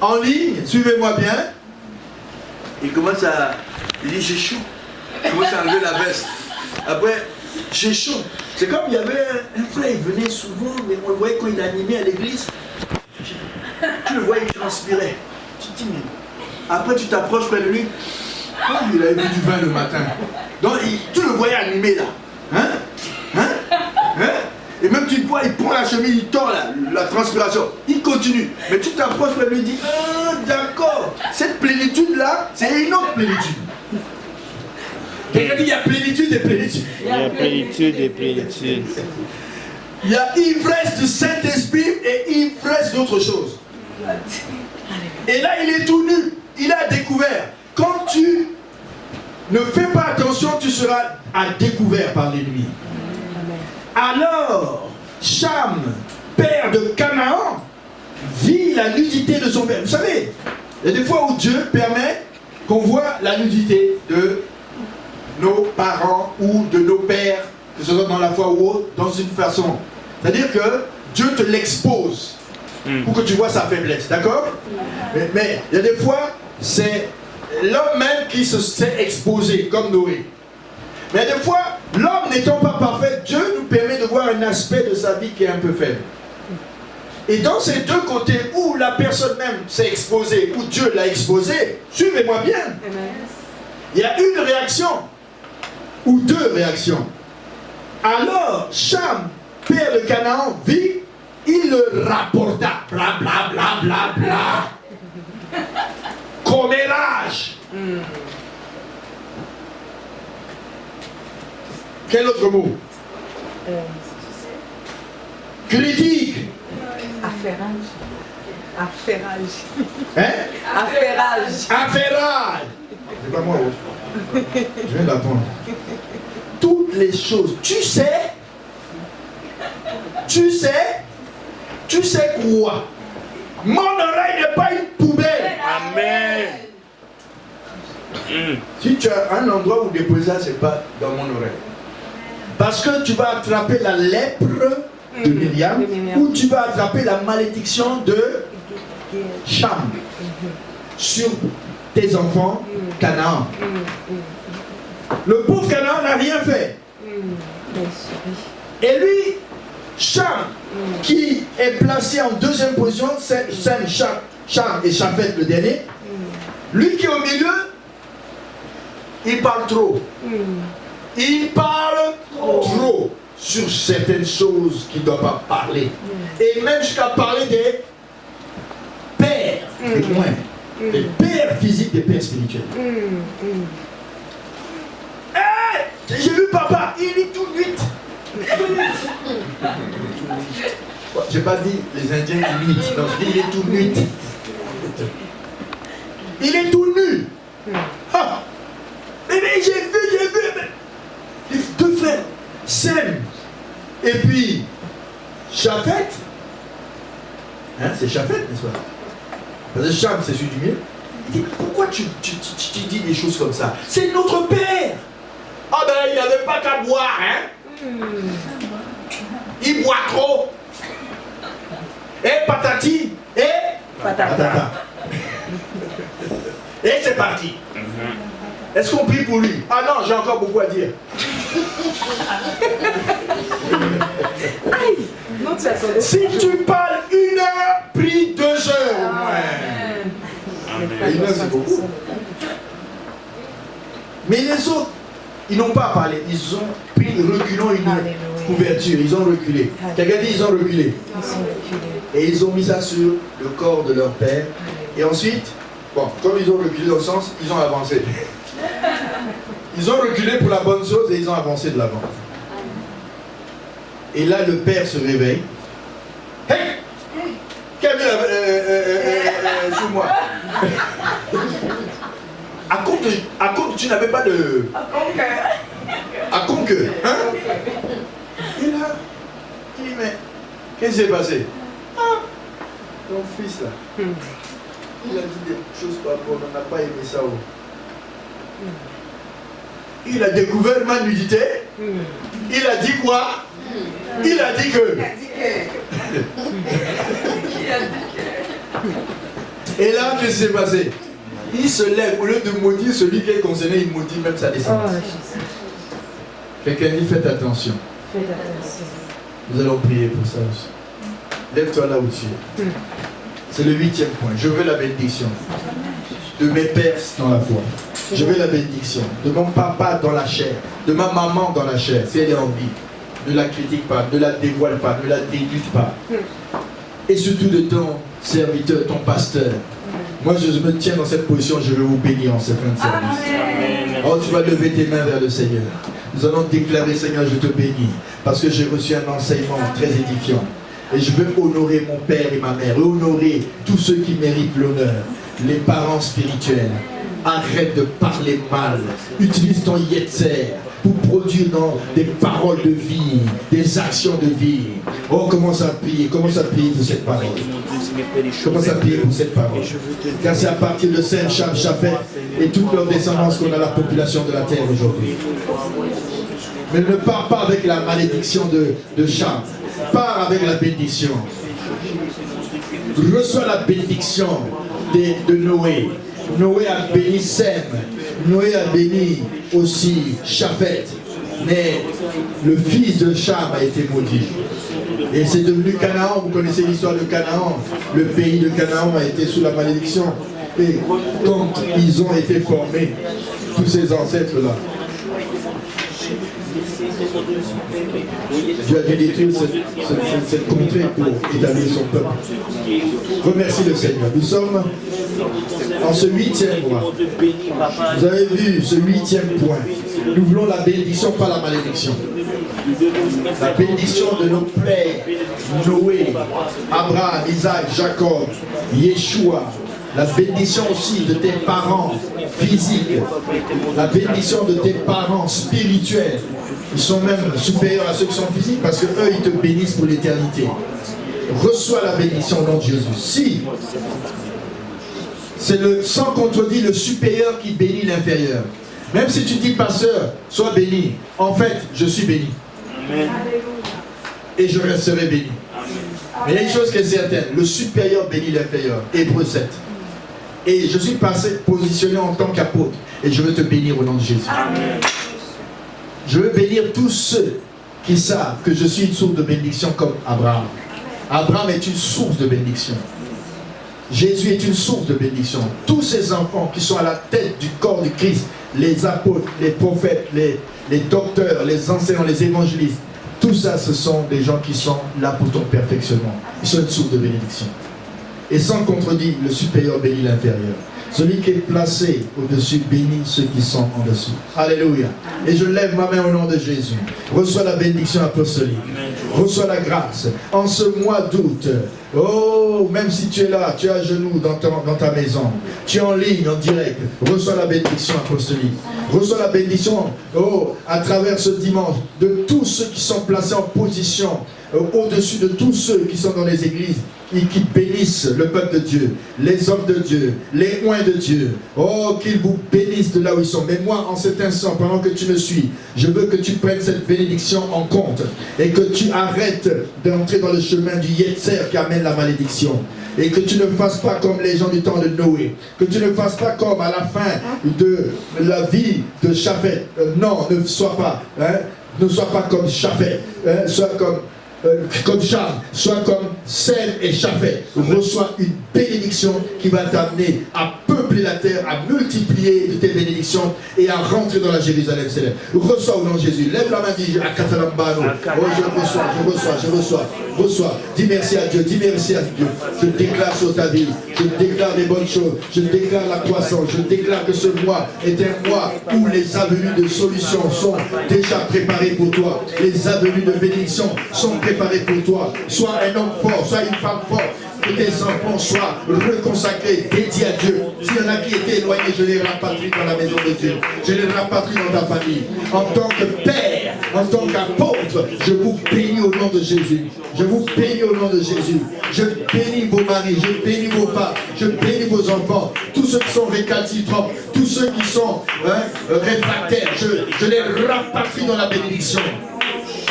En ligne, suivez-moi bien. Il commence à... Il dit, j'ai chaud. Il commence à enlever la veste. Après, j'ai chaud. C'est comme il y avait un frère, il venait souvent, mais on le voyait quand il animait à l'église. Tu le voyais, il transpirait. Tu te dis, mais... Après, tu t'approches près de lui. Oh, il avait bu du vin le matin. Donc, tu le voyais animé là. Hein? Et même tu le vois, il prend la chemise, il tord la transpiration. Il continue. Mais tu t'approches près de lui et dis, ah, d'accord. Cette plénitude-là, c'est une autre plénitude. Quelqu'un dit, il y a plénitude et plénitude. Il y a plénitude et plénitude. Il y a ivresse du Saint-Esprit et ivresse d'autre chose. Et là, il est tout nu. Il a découvert. Quand tu ne fais pas attention, tu seras à découvert par l'ennemi. Alors, Cham, père de Canaan, vit la nudité de son père. Vous savez, il y a des fois où Dieu permet qu'on voit la nudité de nos parents ou de nos pères, que ce soit dans la foi ou autre, dans une façon. C'est-à-dire que Dieu te l'expose pour que tu vois sa faiblesse, d'accord? Mais il y a des fois, c'est l'homme même qui se s'est exposé, comme Noé. Mais des fois, l'homme n'étant pas parfait, Dieu nous permet de voir un aspect de sa vie qui est un peu faible. Et dans ces deux côtés, où la personne même s'est exposée, où Dieu l'a exposé, suivez-moi bien. Il y a une réaction, ou deux réactions. Alors, Cham père de Canaan, vit, il le rapporta. Bla bla bla bla bla. Commérage. Quel autre mot? Critique. Affairage. Affairage. Hein? Affairage. Affairage. C'est pas moi. Je viens d'apprendre. Toutes les choses. Tu sais quoi? Mon oreille n'est pas une poubelle. Amen. Si tu as un endroit où déposer ça, c'est pas dans mon oreille. Parce que tu vas attraper la lèpre de Myriam, ou tu vas attraper la malédiction de Cham sur tes enfants Canaan. Le pauvre Canaan n'a rien fait. Et lui, Cham, qui est placé en deuxième position, c'est Cham et Chafet le dernier, lui qui est au milieu, il parle trop. Il parle trop sur certaines choses qu'il ne doit pas parler. Et même jusqu'à parler des pères, des moins, des pères physiques, des pères spirituels. Hey, j'ai vu papa, il est tout nuit. J'ai pas dit les Indiens ils nuit, non, je dis il est tout nuit. Il est tout nu. Ah. Mais j'ai vu. Les deux frères, Sem et puis Chafet. Hein, c'est Chafet, n'est-ce pas? Parce que Cham, c'est celui du milieu. Il dit, pourquoi tu dis des choses comme ça? C'est notre père. Ah ben, il n'avait pas qu'à boire, hein? Il boit trop. Et patati, et patata. Et c'est parti. Est-ce qu'on prie pour lui? Ah non, j'ai encore beaucoup à dire. Si tu parles 1 heure, prie 2 heures au moins. Et 1 heure, c'est beaucoup. Mais les autres, ils n'ont pas parlé. Ils ont pris, reculant une couverture. Ils ont reculé. Quelqu'un dit ils ont reculé. Et ils ont mis ça sur le corps de leur père. Et ensuite, bon, comme ils ont reculé dans le sens, ils ont avancé. Ils ont reculé pour la bonne chose et ils ont avancé de l'avant. Et là, le père se réveille. Hey! Quel est sur moi? À compte tu n'avais pas de... À conquer. Hein? Et là, il dit, mais qu'est-ce qui s'est passé? Ah, ton fils là. Il a dit des choses pas bonnes, on n'a pas aimé ça. Oh. Il a découvert ma nudité. Il a dit quoi? Il a dit que. Et là, qu'est-ce qui s'est passé? Il se lève, au lieu de maudire celui qui est concerné, il maudit même sa descendance. Quelqu'un dit faites attention. Nous allons prier pour ça aussi. Lève-toi là où tu es. C'est le 8e point. Je veux la bénédiction de mes pères dans la foi. Je veux la bénédiction de mon papa dans la chair, de ma maman dans la chair, si elle est en vie. Ne la critique pas, ne la dévoile pas, ne la déduite pas. Et surtout de ton serviteur, ton pasteur. Moi, je me tiens dans cette position, je veux vous bénir en cette fin de service. Oh, tu vas lever tes mains vers le Seigneur. Nous allons déclarer, Seigneur, je te bénis, parce que j'ai reçu un enseignement très édifiant. Et je veux honorer mon père et ma mère, et honorer tous ceux qui méritent l'honneur, les parents spirituels. Arrête de parler mal. Utilise ton yetzer pour produire dans des paroles de vie, des actions de vie. Oh, commence à prier pour cette parole. Commence à prier pour cette parole. Car c'est à partir de Sem, Cham, Chafet et toute leur descendance qu'on a la population de la terre aujourd'hui. Mais ne pars pas avec la malédiction de Cham. Pars avec la bénédiction. Reçois la bénédiction de Noé. Noé a béni Sem. Noé a béni aussi Chafet. Mais le fils de Cham a été maudit. Et c'est devenu Canaan. Vous connaissez l'histoire de Canaan. Le pays de Canaan a été sous la malédiction. Et quand ils ont été formés, tous ces ancêtres-là, Dieu a dû détruire cette contrée pour établir son peuple. Remercie le Seigneur. Nous sommes en ce 8e mois. Vous avez vu ce 8e point. Nous voulons la bénédiction, pas la malédiction. La bénédiction de nos pères, Noé, Abraham, Isaac, Jacob, Yeshua. La bénédiction aussi de tes parents physiques. La bénédiction de tes parents spirituels. Ils sont même supérieurs à ceux qui sont physiques parce qu'eux, ils te bénissent pour l'éternité. Reçois la bénédiction au nom de Jésus. Si c'est sans contredit le supérieur qui bénit l'inférieur. Même si tu dis, pasteur, sois béni. En fait, je suis béni. Amen. Et je resterai béni. Mais il y a une chose qui est certaine. Le supérieur bénit l'inférieur. Hébreux 7. Et je suis positionné en tant qu'apôtre. Et je veux te bénir au nom de Jésus. Amen. Je veux bénir tous ceux qui savent que je suis une source de bénédiction comme Abraham. Abraham est une source de bénédiction. Jésus est une source de bénédiction. Tous ces enfants qui sont à la tête du corps du Christ, les apôtres, les prophètes, les docteurs, les enseignants, les évangélistes, tout ça, ce sont des gens qui sont là pour ton perfectionnement. Ils sont une source de bénédiction. Et sans contredit, le supérieur bénit l'inférieur. Celui qui est placé au-dessus bénit ceux qui sont en dessous. Alléluia. Et je lève ma main au nom de Jésus. Reçois la bénédiction apostolique. Reçois la grâce. En ce mois d'août, oh, même si tu es là, tu es à genoux dans ta maison, tu es en ligne, en direct, reçois la bénédiction apostolique. Reçois la bénédiction, oh, à travers ce dimanche, de tous ceux qui sont placés en position, au-dessus de tous ceux qui sont dans les églises et qui bénissent le peuple de Dieu, les hommes de Dieu, les oints de Dieu. Oh, qu'ils vous bénissent de là où ils sont. Mais moi, en cet instant, pendant que tu me suis, je veux que tu prennes cette bénédiction en compte et que tu arrêtes d'entrer dans le chemin du Yetzer qui amène la malédiction. Et que tu ne fasses pas comme les gens du temps de Noé. Que tu ne fasses pas comme à la fin de la vie de Chafet. Non, ne sois pas. Ne sois pas comme Chafet. Sois comme Cham, soit comme Sem et Chafet. Reçois une bénédiction qui va t'amener à peupler la terre, à multiplier de tes bénédictions et à rentrer dans la Jérusalem céleste. Reçois au nom de Jésus. Lève la main, dis à Katalambano. Oh, je reçois. Dis merci à Dieu, dis merci à Dieu. Je déclare sur ta vie, je déclare des bonnes choses, je déclare la croissance, je déclare que ce mois est un mois où les avenues de solutions sont déjà préparées pour toi. Les avenues de bénédiction sont préparées pour toi. Sois un homme fort, sois une femme forte. Que tes enfants soient reconsacrés, dédiés à Dieu. S'il y en a qui étaient éloignés, je les rapatrie dans la maison de Dieu. Je les rapatrie dans ta famille. En tant que père, en tant qu'apôtre, je vous bénis au nom de Jésus. Je vous bénis au nom de Jésus. Je bénis vos maris, je bénis vos femmes, je bénis vos enfants. Tous ceux qui sont récalcitrants, tous ceux qui sont réfractaires, je les rapatrie dans la bénédiction.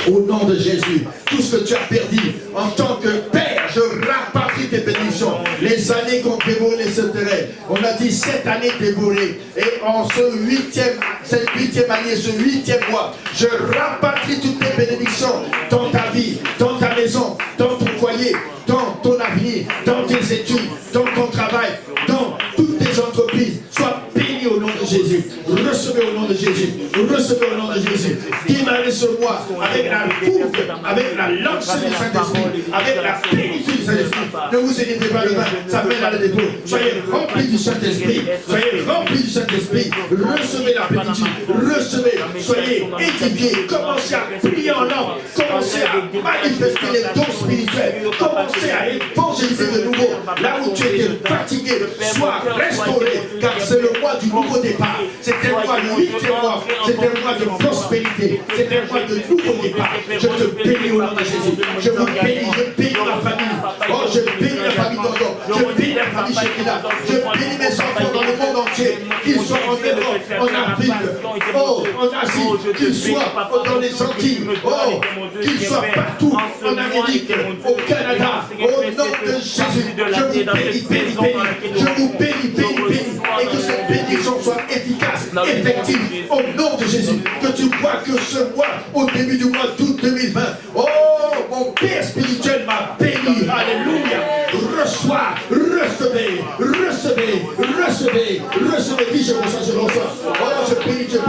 Au nom de Jésus, tout ce que tu as perdu en tant que père, je rapatrie tes bénédictions. Les années qu'on dévoré les intérêts, on a dit 7 années dévorées. Et en cette huitième année, ce 8e mois, je rapatrie toutes tes bénédictions dans ta vie, dans ta maison, dans ton foyer, dans ton avenir, dans tes études, dans ton travail, dans toutes tes entreprises. Sois béni au nom de Jésus. Recevez au nom de Jésus. Recevez au nom de Jésus. Démarrez ce mois avec la foudre, avec la lance du Saint-Esprit, avec la plénitude du Saint-Esprit. Ne vous inquiétez pas, le vin, ça mène à la dépôt. Soyez remplis du Saint-Esprit. Soyez remplis du Saint-Esprit. Recevez la plénitude. Recevez. Soyez édifiés. Commencez à prier en langue. Commencez à manifester les dons spirituels. Commencez à évangéliser de nouveau. Là où tu étais fatigué, sois restauré. Car c'est le mois du nouveau départ. C'est un mois, le 8e mois. C'est un mois de prospérité. C'est un mois de nouveau départ. Je te bénis au nom de Jésus. Je vous bénis, je bénis ma famille. Oh, je bénis la famille d'Ordon. Je bénis la famille Shekina. Je bénis mes enfants dans le monde entier. Qu'ils soient en Europe, en Afrique, oh, en Asie, qu'ils soient dans les Antilles, oh, qu'ils soient partout, en Amérique, au Canada, au nom de Jésus. Je vous bénis. Je vous bénis. Et que cette bénédiction soit efficace, effective, au nom de Jésus. Que tu vois que ce mois, au début du mois d'août 2020, oh, mon Père spirituel m'a béni. Alléluia. Reçois, recevez. Dis, je reçois. Oh, je bénis Dieu.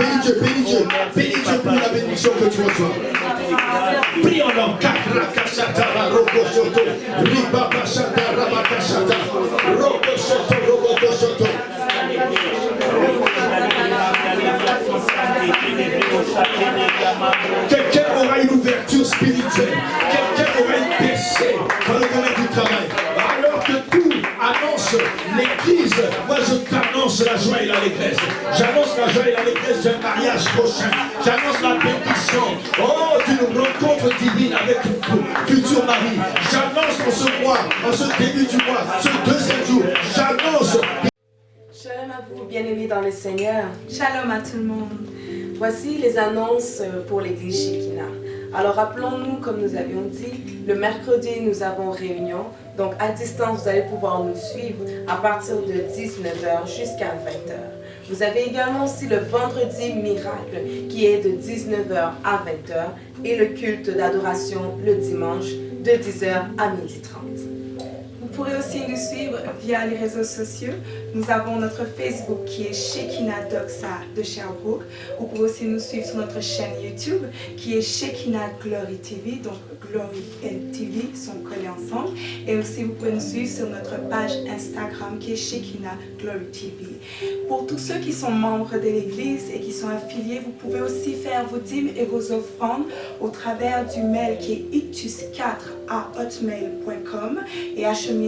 Bénis Dieu pour la bénédiction que tu reçois. Prie en langue. Kakrakashata, Rokosoto, Ribabashata, Rabakashata, Rokosoto, Rokosoto. Quelqu'un aura une ouverture spirituelle. Quelqu'un aura une percée dans le domaine du travail. Alors que tout annonce l'église, moi je t'annonce la joie et l'allégresse. J'annonce la joie et l'allégresse d'un mariage prochain. J'annonce la bénédiction. Oh, d'une rencontre divine avec ton futur mari. J'annonce en ce mois, en ce début du mois, ce deuxième jour, j'annonce. Shalom à vous, bien-aimés dans le Seigneur. Shalom à tout le monde. Voici les annonces pour l'église Shekinah. Alors rappelons-nous, comme nous avions dit, le mercredi nous avons réunion. Donc à distance, vous allez pouvoir nous suivre à partir de 19h jusqu'à 20h. Vous avez également aussi le vendredi miracle qui est de 19h à 20h et le culte d'adoration le dimanche de 10h à 12h30. Vous pourrez aussi nous suivre via les réseaux sociaux. Nous avons notre Facebook qui est Shekinah Doxa de Sherbrooke. Vous pouvez aussi nous suivre sur notre chaîne YouTube qui est Shekinah Glory TV. Donc Glory et TV sont collés ensemble. Et aussi vous pouvez nous suivre sur notre page Instagram qui est Shekinah Glory TV. Pour tous ceux qui sont membres de l'église et qui sont affiliés, vous pouvez aussi faire vos dîmes et vos offrandes au travers du mail qui est ictus4@hotmail.com et acheminer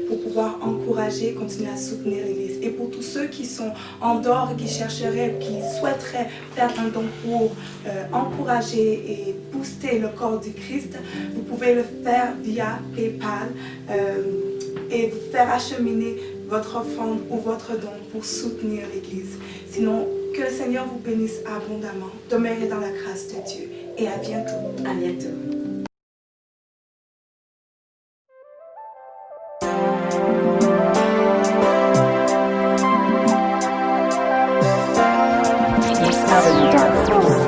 pour pouvoir encourager, continuer à soutenir l'église. Et pour tous ceux qui sont en dehors, qui chercheraient, qui souhaiteraient faire un don pour encourager et booster le corps du Christ, vous pouvez le faire via PayPal et vous faire acheminer votre offrande ou votre don pour soutenir l'église. Sinon, que le Seigneur vous bénisse abondamment. Demeurez dans la grâce de Dieu et à bientôt. À bientôt. www.ecstasydownload.com